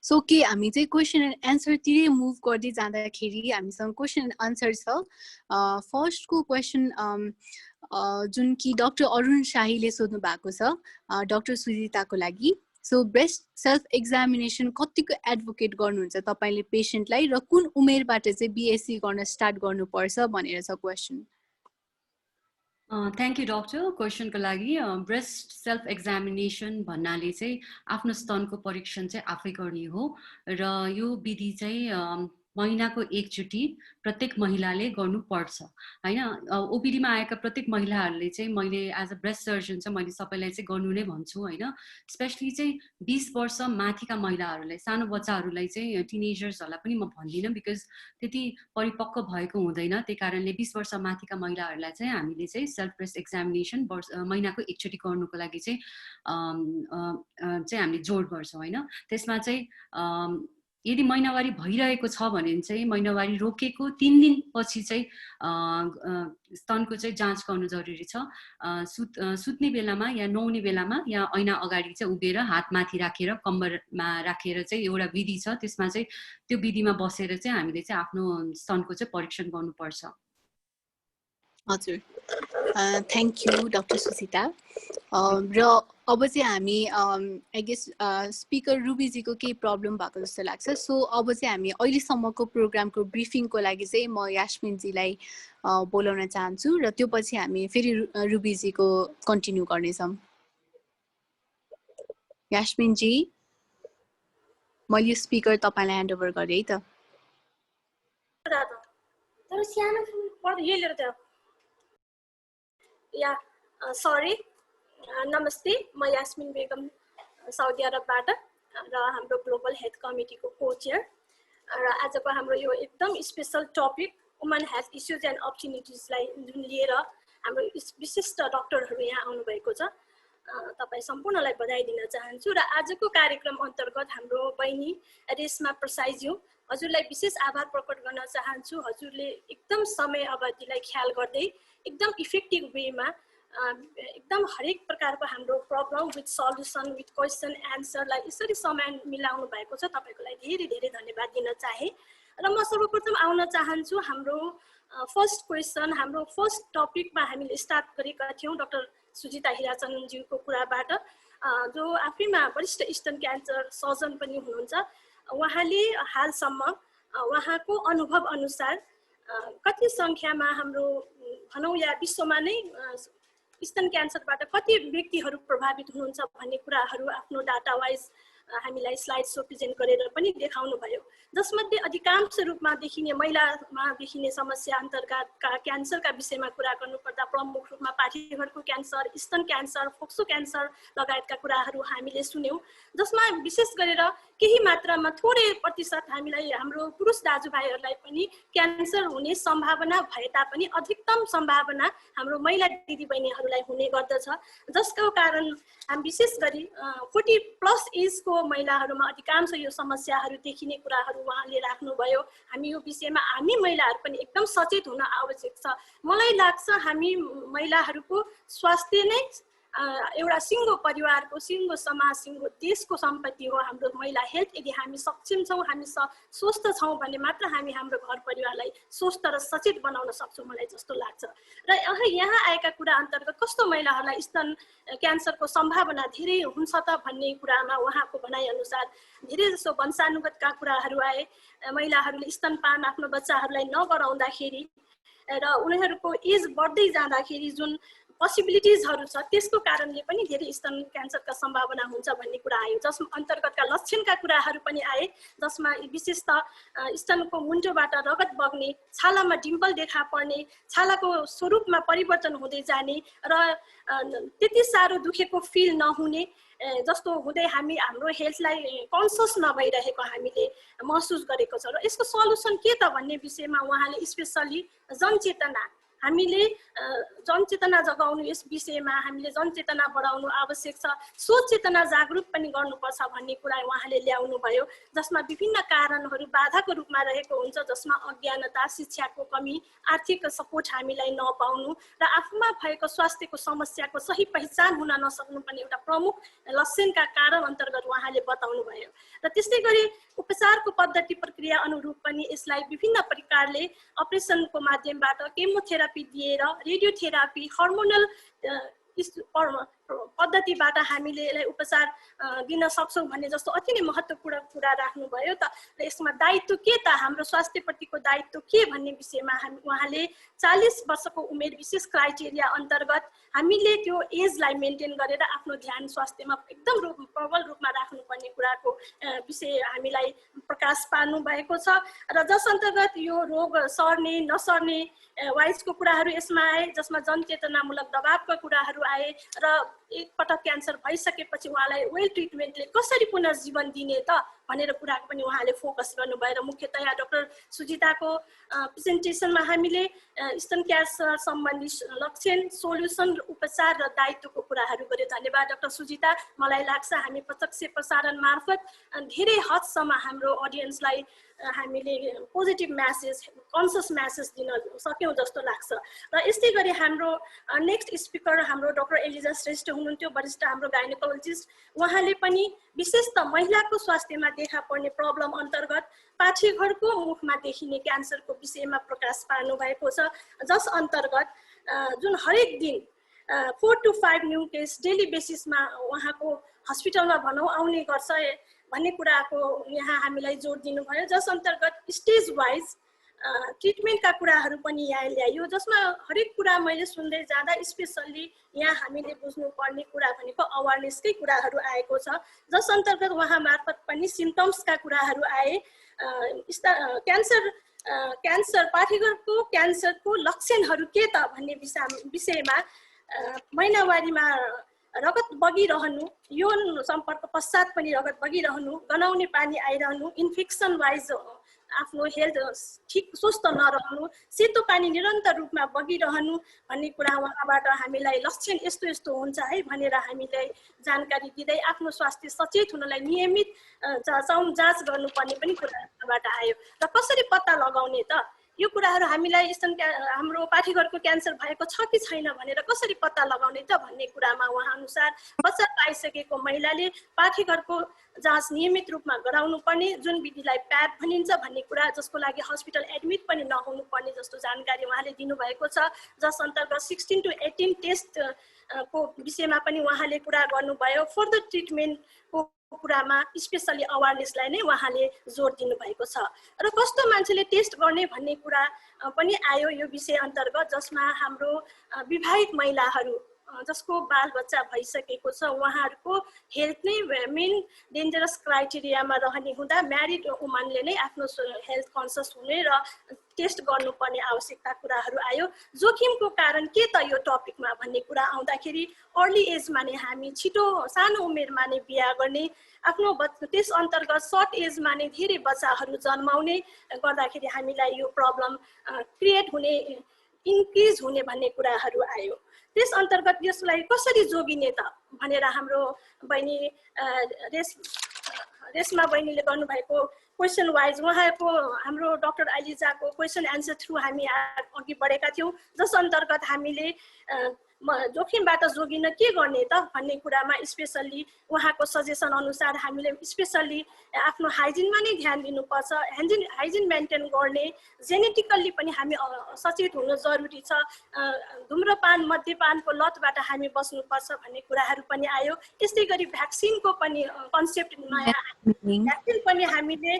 Speaker 1: सो के हामी चाहिँ क्वेसन एन्ड एन्सरतिरै मुभ गर्दै जाँदाखेरि हामीसँग क्वेसन एन्ड आन्सर छ। फर्स्टको क्वेसन जुन कि डाक्टर अरुण शाहीले सोध्नु भएको छ डाक्टर सुजिताको लागि। सो ब्रेस्ट सेल्फ एक्जामिनेसन कतिको एडभोकेट गर्नुहुन्छ तपाईले पेशेन्टलाई र कुन उमेरबाट चाहिँ बीएससी गर्न स्टार्ट गर्नुपर्छ भनेर छ क्वेशन।
Speaker 2: थ्याङ्क यू डक्टर क्वेसनको लागि। ब्रेस्ट सेल्फ एक्जामिनेसन भन्नाले चाहिँ आफ्नो स्तनको परीक्षण चाहिँ आफै गर्ने हो र यो विधि चाहिँ महिनाको एकचोटि प्रत्येक महिलाले गर्नुपर्छ हैन। ओपीडीमा आएका प्रत्येक महिलाहरूले चाहिँ मैले एज अ ब्रेस्ट सर्जन चाहिँ मैले सबैलाई चाहिँ गर्नु नै भन्छु हैन। स्पेशली चाहिँ 20 वर्ष माथिका महिलाहरूलाई, सानो बच्चाहरूलाई चाहिँ टिनेजर्सहरूलाई पनि म भन्दिनँ बिकज त्यति परिपक्व भएको हुँदैन। त्यही कारणले 20 वर्ष माथिका महिलाहरूलाई चाहिँ हामीले चाहिँ सेल्फ ब्रेस्ट एक्जामिनेसन महिनाको एकचोटि गर्नुको लागि चाहिँ हामीले जोड गर्छौँ हैन। त्यसमा चाहिँ यदि महिनावारी भइरहेको छ भने चाहिँ महिनावारी रोकेको 3 दिन पछि चाहिँ स्तनको चाहिँ जाँच गर्नु जरुरी छ। सुत्ने बेलामा या नुहाउने बेलामा या ऐना अगाडि चाहिँ उभिएर हात माथि राखेर कम्मरमा राखेर चाहिँ एउटा विधि छ, त्यसमा चाहिँ त्यो विधिमा बसेर चाहिँ हामीले चाहिँ आफ्नो स्तनको चाहिँ परीक्षण गर्नुपर्छ।
Speaker 1: हजुर, थ्याङ्क यू डाक्टर सुसिता। र अब चाहिँ हामी आई गेस स्पिकर रुबीजीको केही प्रब्लम भएको जस्तो लाग्छ। सो अब चाहिँ हामी अहिलेसम्मको प्रोग्रामको ब्रिफिङको लागि चाहिँ म यास्मिनजीलाई बोलाउन चाहन्छु र त्यो पछि हामी फेरि रुबीजीको कन्टिन्यू गर्नेछौँ। यास्मिनजी, मैले स्पिकर तपाईँलाई ह्यान्ड ओभर गरेँ है त।
Speaker 3: तर सानो पर्दा यो लिएर त या सरी। नमस्ते, म यास्मिन बेगम साउदी अरबबाट र हाम्रो ग्लोबल हेल्थ कमिटीको को-चेयर र आजको हाम्रो यो एकदम special topic woman health issues and अपर्च्युनिटिजलाई जुन लिएर हाम्रो विशिष्ट डक्टरहरू यहाँ आउनुभएको छ, तपाईँ सम्पूर्णलाई बधाई दिन चाहन्छु। र आजको कार्यक्रम अन्तर्गत हाम्रो बहिनी रेशमा प्रसाईज्यू, हजुरलाई विशेष आभार प्रकट गर्न चाहन्छु। हजुरले एकदम समय अवधिलाई ख्याल गर्दै एकदम इफेक्टिभ वेमा एकदम हरेक प्रकारको हाम्रो problem with solution with question एन्सरलाई यसरी समय मिलाउनु भएको छ। तपाईँको लागि धेरै धेरै धन्यवाद दिन चाहे। र म सर्वप्रथम आउन चाहन्छु हाम्रो फर्स्ट क्वेसन, हाम्रो फर्स्ट टपिकमा हामीले स्टार्ट गरेका थियौँ डाक्टर सुजिता हिराचन्दज्यूको कुराबाट, जो आफैमा वरिष्ठ स्तन क्यान्सर सर्जन पनि हुनुहुन्छ। उहाँले हालसम्म उहाँको अनुभव अनुसार कति सङ्ख्यामा हाम्रो भनौँ या विश्वमा नै स्तन क्यान्सरबाट कति व्यक्तिहरू प्रभावित हुनुहुन्छ भन्ने कुराहरू आफ्नो डाटा वाइज हामीलाई स्लाइड सो प्रेजेन्ट गरेर पनि देखाउनु भयो। जसमध्ये अधिकांश रूपमा देखिने महिलामा देखिने समस्या अन्तर्गतका क्यान्सरका विषयमा कुरा गर्नुपर्दा प्रमुख रूपमा पाठीघरको क्यान्सर, स्तन क्यान्सर, फोक्सो क्यान्सर लगायतका कुराहरू हामीले सुन्यौँ। जसमा विशेष गरेर केही मात्रामा थोरै प्रतिशत हामीलाई हाम्रो पुरुष दाजुभाइहरूलाई पनि क्यान्सर हुने सम्भावना भए तापनि अधिकतम सम्भावना हाम्रो महिला दिदीबहिनीहरूलाई हुने गर्दछ। जसको कारण हामी विशेष गरी 40+ एजको महिलाहरूमा अधिकांश यो समस्याहरू देखिने कुराहरू उहाँले राख्नुभयो। हामी यो विषयमा हामी महिलाहरू पनि एकदम सचेत हुन आवश्यक छ। मलाई लाग्छ हामी महिलाहरूको स्वास्थ्य नै एउटा सिङ्गो परिवारको, सिङ्गो समाज, सिङ्गो देशको सम्पत्ति हो हाम्रो महिला हेल्थ। यदि हामी सक्षम छौँ, हामी स्वस्थ छौँ भने मात्र हामी हाम्रो घर परिवारलाई स्वस्थ र सचेत बनाउन सक्छौँ, मलाई जस्तो लाग्छ। र यहाँ आएका कुरा अन्तर्गत कस्तो महिलाहरूलाई स्तन क्यान्सरको सम्भावना धेरै हुन्छ त भन्ने कुरामा उहाँको भनाइअनुसार धेरै जसो वंशानुगतका कुराहरू आए। महिलाहरूले स्तनपान आफ्नो बच्चाहरूलाई नगराउँदाखेरि र उनीहरूको एज बढ्दै जाँदाखेरि जुन पोसिबिलिटिजहरू छ त्यसको कारणले पनि धेरै स्तन क्यान्सरका सम्भावना हुन्छ भन्ने कुरा आयो। जस अन्तर्गतका लक्षणका कुराहरू पनि आए, जसमा विशेषतः स्तनको मुन्टोबाट रगत बग्ने, छालामा डिम्पल देखा पर्ने, छालाको स्वरूपमा परिवर्तन हुँदै जाने र त्यति साह्रो दुखेको फिल नहुने जस्तो हुँदै हाम्रो हेल्थलाई कन्सियस नभइरहेको हामीले महसुस गरेको छ। र यसको सल्युसन के त भन्ने विषयमा उहाँले स्पेसली जनचेतना, हामीले जनचेतना जगाउनु, यस विषयमा हामीले जनचेतना बढाउनु आवश्यक छ। सोच चेतना जागरुक पनि गर्नुपर्छ भन्ने कुरा उहाँले ल्याउनु भयो। जसमा विभिन्न कारणहरू बाधाको रूपमा रहेको हुन्छ, जसमा अज्ञानता, शिक्षाको कमी, आर्थिक सपोर्ट हामीलाई नपाउनु र आफूमा भएको स्वास्थ्यको समस्याको सही पहिचान हुन नसक्नु पनि एउटा प्रमुख लक्षणका कारण अन्तर्गत उहाँले बताउनु भयो। र त्यस्तै गरी उपचारको पद्धति प्रक्रिया अनुरूप पनि यसलाई विभिन्न प्रकारले अपरेसनको माध्यमबाट केमोथेरापी दिएर, रेडियोथेरापी, हर्मोनल पद्धतिबाट हामीले यसलाई उपचार दिन सक्छौँ भन्ने जस्तो अति नै महत्त्वपूर्ण कुरा राख्नुभयो त। र यसमा दायित्व के त, हाम्रो स्वास्थ्यप्रतिको दायित्व के भन्ने विषयमा उहाँले 40 वर्षको उमेर विशेष क्राइटेरिया अन्तर्गत हामीले त्यो एजलाई मेन्टेन गरेर आफ्नो ध्यान स्वास्थ्यमा एकदम प्रबल रूपमा राख्नुपर्ने कुराको विषय हामीलाई प्रकाश पार्नु भएको छ। र जस अन्तर्गत यो रोग सर्ने नसर्ने वाइजको कुराहरू यसमा आए, जसमा जनचेतनामूलक दबावका कुराहरू आए र एकपटक क्यान्सर भइसकेपछि उहाँलाई वेल ट्रिटमेन्टले कसरी पुनर्जीवन दिने त भनेर कुराको पनि उहाँले फोकस गर्नुभयो। र मुख्यतया डाक्टर सुजिताको प्रेजेन्टेसनमा हामीले स्तन क्यान्सर सम्बन्धी लक्षण, सोल्युसन, उपचार र दायित्वको कुराहरू गर्यो। धन्यवाद डाक्टर सुजिता। मलाई लाग्छ हामी प्रत्यक्ष प्रसारण मार्फत धेरै हदसम्म हाम्रो अडियन्सलाई हामीले पोजिटिभ म्यासेज, कन्सियस म्यासेज दिन सक्यौँ जस्तो लाग्छ। र यस्तै गरी हाम्रो नेक्स्ट स्पिकर हाम्रो डाक्टर एलिजा श्रेष्ठ हुनुहुन्थ्यो, वरिष्ठ हाम्रो गाइनोकोलोजिस्ट। उहाँले पनि विशेष त महिलाको स्वास्थ्यमा देखा पर्ने प्रब्लम अन्तर्गत पाठेघरको मुखमा देखिने क्यान्सरको विषयमा प्रकाश पार्नु भएको छ, जस अन्तर्गत जुन हरेक दिन 4 to 5 न्यू केस डेली बेसिसमा उहाँको हस्पिटलमा भनौँ आउने गर्छ भन्ने कुराको यहाँ हामीलाई जोड दिनुभयो, जस अन्तर्गत स्टेज वाइज ट्रिटमेन्टका कुराहरू पनि यहाँ ल्याइयो, जसमा हरेक कुरा मैले सुन्दै जाँदा स्पेसल्ली यहाँ हामीले बुझ्नुपर्ने कुरा भनेको अवेरनेसकै कुराहरू आएको छ, जस अन्तर्गत उहाँ मार्फत पनि सिम्टम्सका कुराहरू आए। क्यान्सर पाठेघरको क्यान्सरको लक्षणहरू के त भन्ने विषयमा महिनावारीमा रगत बगिरहनु, यौन सम्पर्क पश्चात पनि रगत बगिरहनु, गनाउने पानी आइरहनु, इन्फेक्सन वाइज आफ्नो हेल्थ ठिक स्वस्थ नरहनु, सेतो पानी निरन्तर रूपमा बगिरहनु भन्ने कुरा उहाँबाट हामीलाई लक्षण यस्तो यस्तो हुन्छ है भनेर हामीलाई जानकारी दिँदै आफ्नो स्वास्थ्य सचेत हुनलाई नियमित जाँच गर्नुपर्ने पनि कुराबाट आयो। र कसरी पत्ता लगाउने त, यो कुराहरू हामीलाई हाम्रो पाठेघरको क्यान्सर भएको छ कि छैन भनेर कसरी पत्ता लगाउने त भन्ने कुरामा उहाँ अनुसार बच्चा पाइसकेको महिलाले पाठेघरको जाँच नियमित रूपमा गराउनु पर्ने, जुन विधिलाई प्याप भनिन्छ भन्ने कुरा, जसको लागि हस्पिटल एडमिट पनि नहुनु पर्ने जस्तो जानकारी उहाँले दिनुभएको छ, जस अन्तर्गत 16 to 18 टेस्ट को विषयमा पनि उहाँले कुरा गर्नुभयो। फर्दर ट्रिटमेन्टको कुरामा स्पेसली अवेरनेसलाई नै उहाँले जोड दिनुभएको छ। र कस्तो मान्छेले टेस्ट गर्ने भन्ने कुरा पनि आयो यो विषय अन्तर्गत, जसमा हाम्रो विवाहित महिलाहरू जसको बाल बच्चा भइसकेको छ उहाँहरूको हेल्थ नै मेन डेन्जरस क्राइटेरियामा रहने हुँदा म्यारिड वुमनले नै आफ्नो हेल्थ कन्सियस हुने र टेस्ट गर्नुपर्ने आवश्यकता कुराहरू आयो। जोखिमको कारण के त यो टपिकमा भन्ने कुरा आउँदाखेरि अर्ली एजमा नै हामी छिटो सानो उमेरमा नै बिहा गर्ने, आफ्नो त्यस अन्तर्गत सर्ट एजमा नै धेरै बच्चाहरू जन्माउने गर्दाखेरि हामीलाई यो प्रब्लम क्रिएट हुने, इन्क्रिज हुने भन्ने कुराहरू आयो। त्यस अन्तर्गत यसलाई कसरी जोगिने त भनेर हाम्रो बहिनी रेशमा बहिनीले गर्नुभएको क्वेसन वाइज उहाँको हाम्रो डाक्टर एलिजाको क्वेसन एन्सर थ्रु हामी अघि बढेका थियौँ, जस अन्तर्गत हामीले जोखिमबाट जोगिन के गर्ने त भन्ने कुरामा स्पेसल्ली उहाँको सजेसन अनुसार हामीले स्पेसल्ली आफ्नो हाइजिनमा नै ध्यान दिनुपर्छ, हाइजिन मेन्टेन गर्ने, जेनेटिकल्ली पनि हामी सचेत हुनु जरुरी छ, धुम्रपान मद्यपानको लतबाट हामी बस्नुपर्छ भन्ने कुराहरू पनि आयो। त्यस्तै गरी भ्याक्सिनको पनि कन्सेप्ट नयाँ, भ्याक्सिन पनि हामीले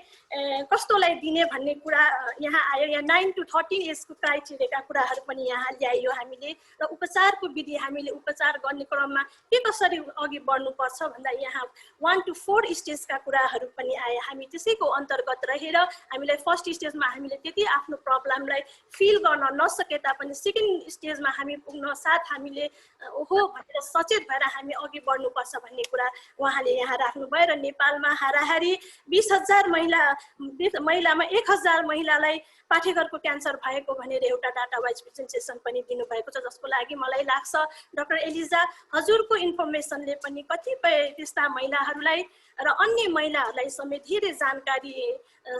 Speaker 3: कस्तोलाई दिने भन्ने कुरा यहाँ आयो। यहाँ 9 to 13 एजको क्राइटेरियाका कुराहरू पनि यहाँ ल्याइयो हामीले, र उपचारको विधि हामीले उपचार गर्ने क्रममा के कसरी अघि बढ्नुपर्छ भन्दा यहाँ 1 to 4 स्टेजका कुराहरू पनि आए। हामी त्यसैको अन्तर्गत रहेर हामीलाई फर्स्ट स्टेजमा हामीले त्यति आफ्नो प्रब्लमलाई फिल गर्न नसके तापनि सेकेन्ड स्टेजमा हामी पुग्न साथ हामीले ओहो भनेर सचेत भएर हामी अघि बढ्नुपर्छ भन्ने कुरा उहाँले यहाँ राख्नुभयो। र नेपालमा हाराहारी 20,000 महिलामा 1,000 महिलालाई पाठेघरको क्यान्सर भएको भनेर एउटा डाटा वाइज प्रेजेन्टेसन पनि दिनुभएको छ, जसको लागि मलाई लाग्छ डाक्टर एलिजा हजुरको इन्फर्मेसनले पनि कतिपय त्यस्ता महिलाहरूलाई र अन्य महिलाहरूलाई समेत धेरै जानकारी,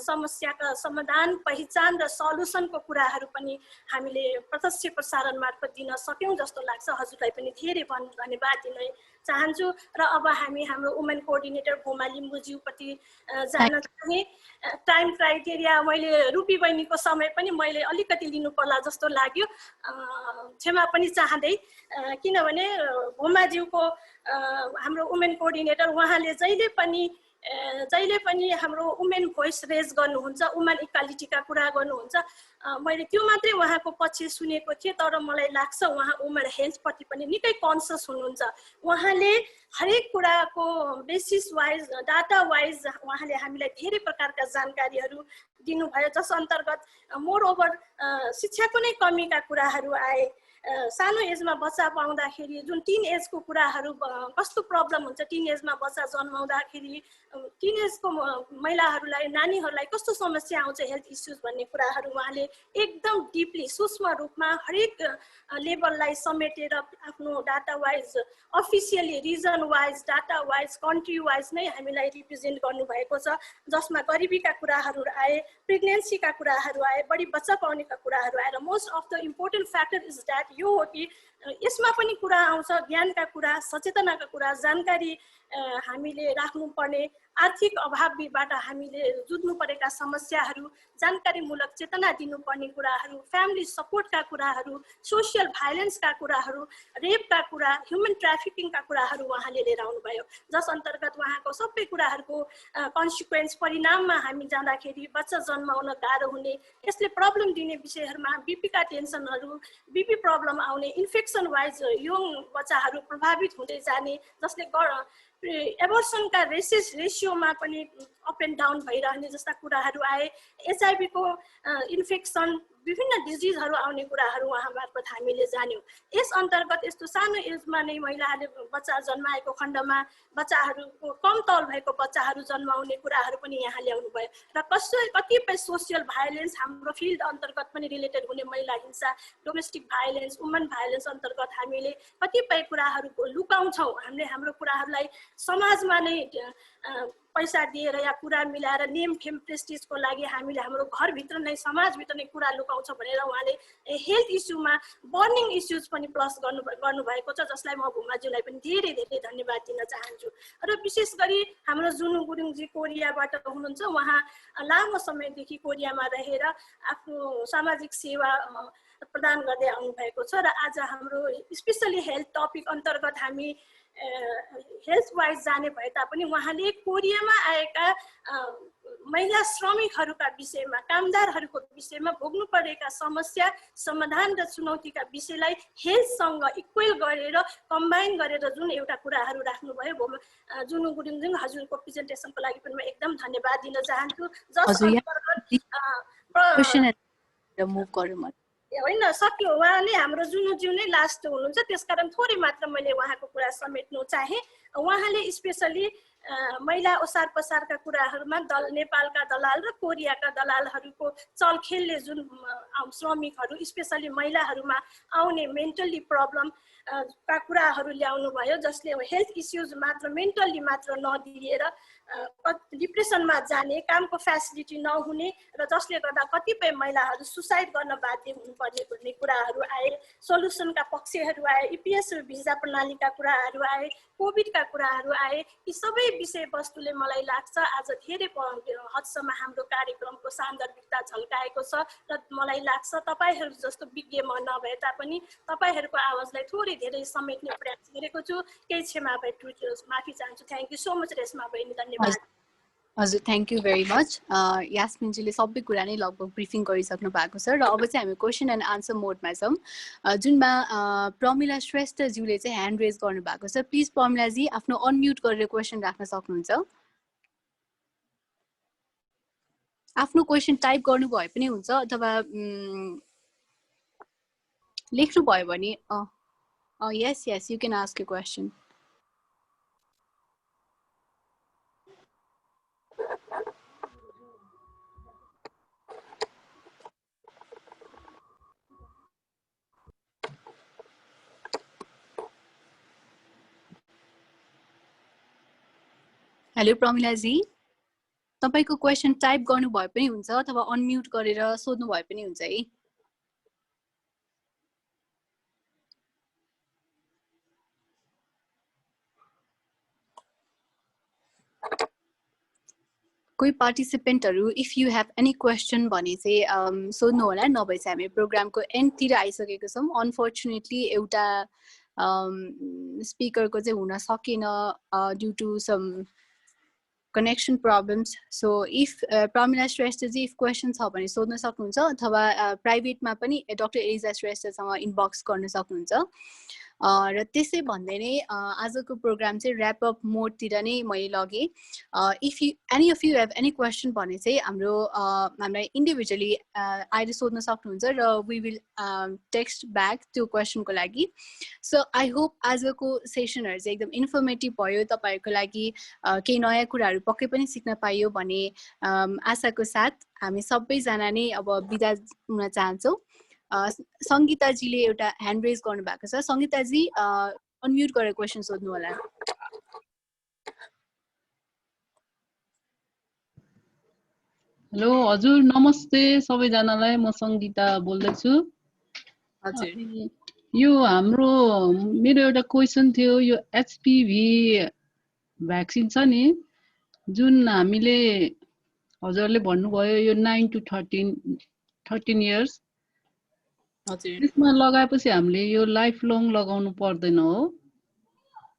Speaker 3: समस्याका समाधान, पहिचान र सल्युसनको कुराहरू पनि हामीले प्रत्यक्ष प्रसारण मार्फत दिन सक्यौँ जस्तो लाग्छ। हजुरलाई पनि धेरै धन्यवाद दिन चाहन्छु र अब हामी हाम्रो वुमेन कोअर्डिनेटर भोमा लिम्बुज्यूपट्टि जान चाहे। टाइम क्राइटेरिया मैले रुपी बहिनीको समय पनि मैले अलिकति लिनु पर्ला जस्तो लाग्यो, क्षमा पनि चाहँदै, किनभने भोमाज्यूको हाम्रो वुमेन कोअर्डिनेटर उहाँले जहिले पनि हाम्रो वुमेन भोइस रेज गर्नुहुन्छ, वुमेन इक्वालिटीका कुरा गर्नुहुन्छ। मैले त्यो मात्रै उहाँको पछि सुनेको थिएँ, तर मलाई लाग्छ उहाँ वुमेन हेल्थपट्टि पनि निकै कन्सियस हुनुहुन्छ। उहाँले हरेक कुराको बेसिस वाइज डाटा वाइज उहाँले हामीलाई धेरै प्रकारका जानकारीहरू दिनुभयो, जस अन्तर्गत मोर ओभर शिक्षाको नै कमीका कुराहरू आए। सानो एजमा बच्चा पाउँदाखेरि जुन टिन एजको कुराहरू कस्तो प्रब्लम हुन्छ, टिन एजमा बच्चा जन्माउँदाखेरि टिन एजको महिलाहरूलाई नानीहरूलाई कस्तो समस्या आउँछ, हेल्थ इस्युज भन्ने कुराहरू उहाँले एकदम डिपली सूक्ष्म रूपमा हरेक लेभललाई समेटेर आफ्नो data wise officially region wise data wise country wise नै हामीलाई रिप्रेजेन्ट गर्नुभएको छ, जसमा गरिबीका कुराहरू आए, प्रेग्नेन्सीका कुराहरू आए, बढी बच्चा पाउनेका कुराहरू आएर most of the important factor is that यो हो कि यसमा पनि कुरा आउँछ, ज्ञानका कुरा, सचेतनाका कुरा, जानकारी हामीले राख्नुपर्ने, आर्थिक अभावबाट हामीले जुझ्नु परेका समस्याहरू, जानकारीमूलक चेतना दिनुपर्ने कुराहरू, फ्यामिली सपोर्टका कुराहरू, सोसियल भाइलेन्सका कुराहरू, रेपका कुरा, ह्युमन ट्राफिकिङका कुराहरू उहाँले लिएर आउनुभयो, जस अन्तर्गत उहाँको सबै कुराहरूको कन्सिक्वेन्स परिणाममा हामी जाँदाखेरि बच्चा जन्माउन गाह्रो हुने, यसले प्रब्लम दिने विषयहरूमा बीपीका टेन्सनहरू, बीपी प्रब्लम आउने, इन्फेक्सन वाइज यङ बच्चाहरू प्रभावित हुँदै जाने, जसले एबर्सनका रेसियोमा पनि अप एन्ड डाउन भइरहने जस्ता कुराहरू आए। एचआइभीको इन्फेक्सन, विभिन्न डिजिजहरू आउने कुराहरू उहाँ मार्फत हामीले जान्यौँ। यस अन्तर्गत यस्तो सानो एजमा नै महिलाहरूले बच्चा जन्माएको खण्डमा बच्चाहरूको कम तौल भएको बच्चाहरू जन्माउने कुराहरू पनि यहाँ ल्याउनु भयो र कतिपय सोसियल भाइलेन्स हाम्रो फिल्ड अन्तर्गत पनि रिलेटेड हुने महिला हिंसा, डोमेस्टिक भाइलेन्स, वुमन भाइलेन्स अन्तर्गत हामीले कतिपय कुराहरू लुकाउँछौँ। हामीले हाम्रो कुराहरूलाई समाजमा नै पैसा दिएर या कुरा मिलाएर नेम फेम प्रेस्टिजको लागि हामीले हाम्रो घरभित्र नै समाजभित्र नै कुरा लुकाउँछ भनेर उहाँले हेल्थ इस्युमा बर्निङ इस्युज पनि प्लस गर्नुभएको छ, जसलाई म भुमाज्यूलाई पनि धेरै धेरै धन्यवाद दिन चाहन्छु। र विशेष गरी हाम्रो जुनु गुरुङजी कोरियाबाट हुनुहुन्छ, उहाँ लामो समयदेखि कोरियामा रहेर आफ्नो सामाजिक सेवा प्रदान गर्दै आउनुभएको छ र आज हाम्रो स्पेसली हेल्थ टपिक अन्तर्गत हामी हेल्थ वाइज जाने भए तापनि उहाँले कोरियामा आएका महिला श्रमिकहरूका विषयमा, कामदारहरूको विषयमा भोग्नु परेका समस्या, समाधान र चुनौतीका विषयलाई हेल्थसँग इक्वेल गरेर कम्बाइन गरेर जुन एउटा कुराहरू राख्नुभयो, जुनु गुरुङ हजुरको प्रेजेन्टेसनको लागि पनि म एकदम धन्यवाद दिन चाहन्छु। होइन सक्यो, उहाँले हाम्रो जुनुज्यू नै लास्ट हुनुहुन्छ, त्यसकारण थोरै मात्र मैले उहाँको कुरा समेट्नु चाहेँ। उहाँले स्पेसली महिला ओसार पसारका कुराहरूमा नेपालका दलाल र कोरियाका दलालहरूको चलखेलले जुन श्रमिकहरू स्पेसली महिलाहरूमा आउने मेन्टल्ली प्रब्लम का कुराहरू ल्याउनु भयो, जसले हेल्थ इस्युज मात्र मेन्टल्ली मात्र नदिएर डिप्रेसनमा जाने, कामको फ्यासिलिटी नहुने र जसले गर्दा कतिपय महिलाहरू सुसाइड गर्न बाध्य हुनुपर्ने भन्ने कुराहरू आए, सोल्युसनका पक्षहरू आए, इपिएस भिजा प्रणालीका कुराहरू आए, कोभिडका कुराहरू आए। यी सबै विषयवस्तुले मलाई लाग्छ आज धेरै हदसम्म हाम्रो कार्यक्रमको सान्दर्भिकता झल्काएको छ र मलाई लाग्छ तपाईहरू जस्तो विज्ञ म नभए तापनि तपाईहरूको आवाजलाई थोरै धेरै समेट्ने प्रयास गरेको छु। केही क्षमा भए माफी चाहन्छु। Thank you so much Reshma बहिनी, धन्यवाद।
Speaker 1: हजुर, थ्याङ्क यू भेरी मच। यास्मिनजीले सबै कुरा नै लगभग ब्रिफिङ गरिसक्नु भएको छ र अब चाहिँ हामी क्वेसन एन्ड आन्सर मोडमा छौँ, जुनमा प्रमिला श्रेष्ठज्यूले चाहिँ ह्यान्ड रेज गर्नुभएको छ। प्लिज प्रमिलाजी आफ्नो अनम्युट गरेर क्वेसन राख्न सक्नुहुन्छ। आफ्नो क्वेसन टाइप गर्नुभए पनि हुन्छ अथवा लेख्नुभयो भने yes yes you can ask a question. Hello प्रमिलाजी, तपाईको क्वेसन टाइप गर्नु भए पनि हुन्छ अथवा अनम्युट गरेर सोध्नु भए पनि हुन्छ है। कोही पार्टिसिपेन्टहरू if you have any question भने चाहिँ सोध्नु होला, नभए चाहिँ हामी प्रोग्रामको एन्डतिर आइसकेको छौँ। अनफर्चुनेटली एउटा स्पिकरको चाहिँ हुन सकेन due to some connection problems. So if Pramila श्रेष्ठजी इफ क्वेसन छ भने सोध्न सक्नुहुन्छ, अथवा प्राइभेटमा पनि डक्टर एलिजा श्रेष्ठसँग इनबक्स गर्न सक्नुहुन्छ। र त्यसै भन्दै नै आजको प्रोग्राम चाहिँ ऱ्याप अप मोडतिर नै मैले लगेँ। If you any of you have any question भने चाहिँ हामीलाई इन्डिभिजुअली आएर सोध्न सक्नुहुन्छ र वी विल टेक्स्ट ब्याक त्यो क्वेसनको लागि। सो आई होप आजको सेसनहरू चाहिँ एकदम इन्फर्मेटिभ भयो, तपाईँहरूको लागि केही नयाँ कुराहरू पक्कै पनि सिक्न पाइयो भन्ने आशाको साथ हामी सबैजना नै अब बिदा हुन चाहन्छौँ। सङ्गीताजीले एउटा ह्यान्ड रेज गर्नु भएको छ। सङ्गीताजी अनम्युट गरेर क्वेसन सोध्नु होला।
Speaker 8: हेलो हजुर, नमस्ते सबैजनालाई, म सङ्गीता बोल्दैछु।
Speaker 1: हजुर,
Speaker 8: यो मेरो एउटा क्वेसन थियो, यो एचपिभी भ्याक्सिन छ नि जुन हामीले हजुरले भन्नुभयो यो 9 to 13 इयर्स, त्यसमा लगाएपछि हामीले यो लाइफ लङ लगाउनु पर्दैन हो?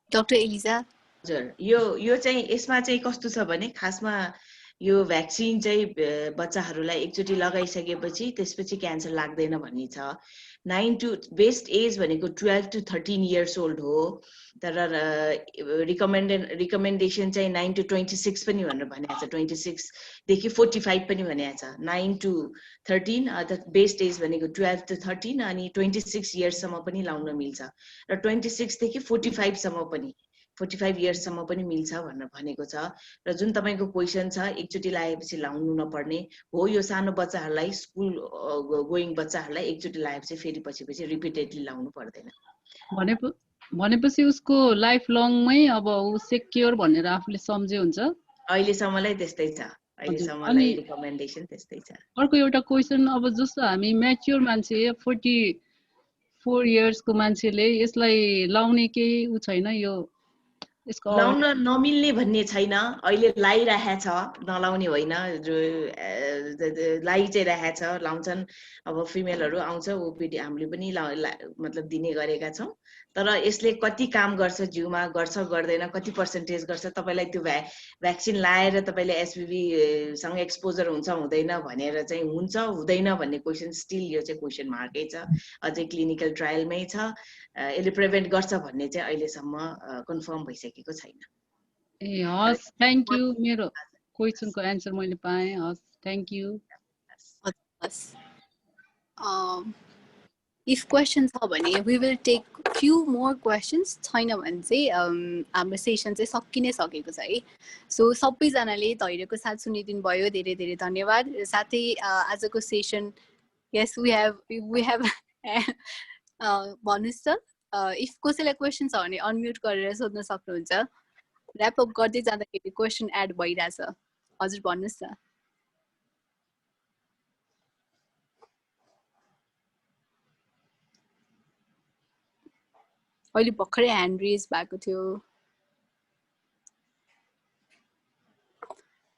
Speaker 1: Doctor Eliza.
Speaker 5: हजुर, यो चाहिँ यसमा चाहिँ कस्तो छ भने खासमा यो भ्याक्सिन चाहिँ बच्चाहरूलाई एकचोटि लगाइसकेपछि त्यसपछि क्यान्सर लाग्दैन भन्ने छ। बेस्ट एज भनेको 12 to 13 इयर्स ओल्ड हो, तर रिकमेन्डेसन चाहिँ 9 to 26 पनि भनेर भनेको छ, 26 देखि 45 पनि भनेको छ। 9 to 13 अर्थात् बेस्ट एज भनेको 12 to 13 अनि 26 इयर्ससम्म पनि लाउन मिल्छ, र 26 देखि 45 सम्म पनि 45 इयर्ससम्म पनि मिल्छ भनेर भनेको छ। र जुन तपाईँको क्वेसन छ एकचोटि लगाएपछि लाउनु नपर्ने हो, यो सानो बच्चाहरूलाई स्कुल गोइङ बच्चाहरूलाई एकचोटि लगाएपछि फेरि पछि रिपिटेडली लाउनु पर्दैन।
Speaker 8: भनेपछि उसको लाइफ लङमै अब ऊ सेक्योर भनेर आफूले सम्झे हुन्छ।
Speaker 5: अहिलेसम्मलाई त्यस्तै छ, अहिलेसम्मलाई रिकमेन्डेसन त्यस्तै छ।
Speaker 8: अर्को एउटा क्वेसन, अब जस्तो हामी म्याच्योर मान्छे 44 इयर्सको मान्छेले यसलाई लाउने केही उ छैन, यो
Speaker 5: लाउन नमिल्ने भन्ने छैन, अहिले लाइरहेछ, नलाउने होइन, लाइ चाहिँ रहेछ, लाउँछन्। अब फिमेलहरू आउँछ ओपिडी हामीले पनि मतलब दिने गरेका छौँ, तर यसले कति काम गर्छ जिउमा, गर्छ गर्दैन, कति पर्सेन्टेज गर्छ, तपाईँलाई त्यो भ्याक्सिन लाएर तपाईँले एसपिभी सँग एक्सपोजर हुन्छ हुँदैन भनेर चाहिँ हुन्छ हुँदैन भन्ने क्वेसन स्टिल यो चाहिँ क्वेसन मार्कै छ, अझै क्लिनिकल ट्रायलमै छ। यसले प्रिभेन्ट गर्छ भन्ने चाहिँ अहिलेसम्म कन्फर्म भइसकेको छैन।
Speaker 8: ए हस्, थ्याङ्क यू, मेरो क्वेसनको एन्सर मैले पाएँ। हस्, थ्याङ्क यू।
Speaker 1: इफ क्वेसन छ भने we will take few more questions, छैन भने चाहिँ हाम्रो सेसन चाहिँ सकिनै सकेको छ है। सो सबैजनाले धैर्यको साथ सुनिदिनु भयो, धेरै धेरै धन्यवाद। साथै आजको सेसन यस वी हेभ भन्नुहोस् त, इफ कसैलाई क्वेसन छ भने अनम्युट गरेर सोध्न सक्नुहुन्छ। ऱ्याप अप गर्दै जाँदाखेरि क्वेसन एड भइरहेछ। हजुर भन्नुहोस् न। अहिले भर्खरै ह्यान्ड रेज भएको थियो।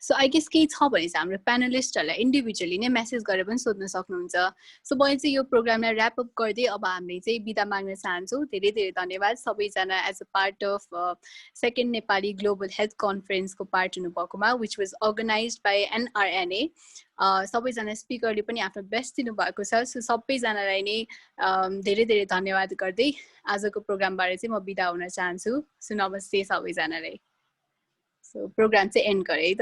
Speaker 1: सो आई गेस केही छ भने चाहिँ हाम्रो प्यानलिस्टहरूलाई इन्डिभिजुअली नै मेसेज गरेर पनि सोध्न सक्नुहुन्छ। सो मैले चाहिँ यो प्रोग्रामलाई ऱ्याप अप गर्दै अब हामीले चाहिँ बिदा माग्न चाहन्छौँ। धेरै धेरै धन्यवाद सबैजना as a part of second Nepali global health कन्फरेन्सको पार्ट हुनुभएकोमा, which was organised by NRNA। सबैजना स्पिकरले पनि आफ्नो बेस्ट दिनुभएको छ। सो सबैजनालाई नै धेरै धेरै धन्यवाद गर्दै आजको प्रोग्रामबाट चाहिँ म बिदा हुन चाहन्छु। सो नमस्ते सबैजनालाई। सो प्रोग्राम चाहिँ एन्ड गरेँ है त।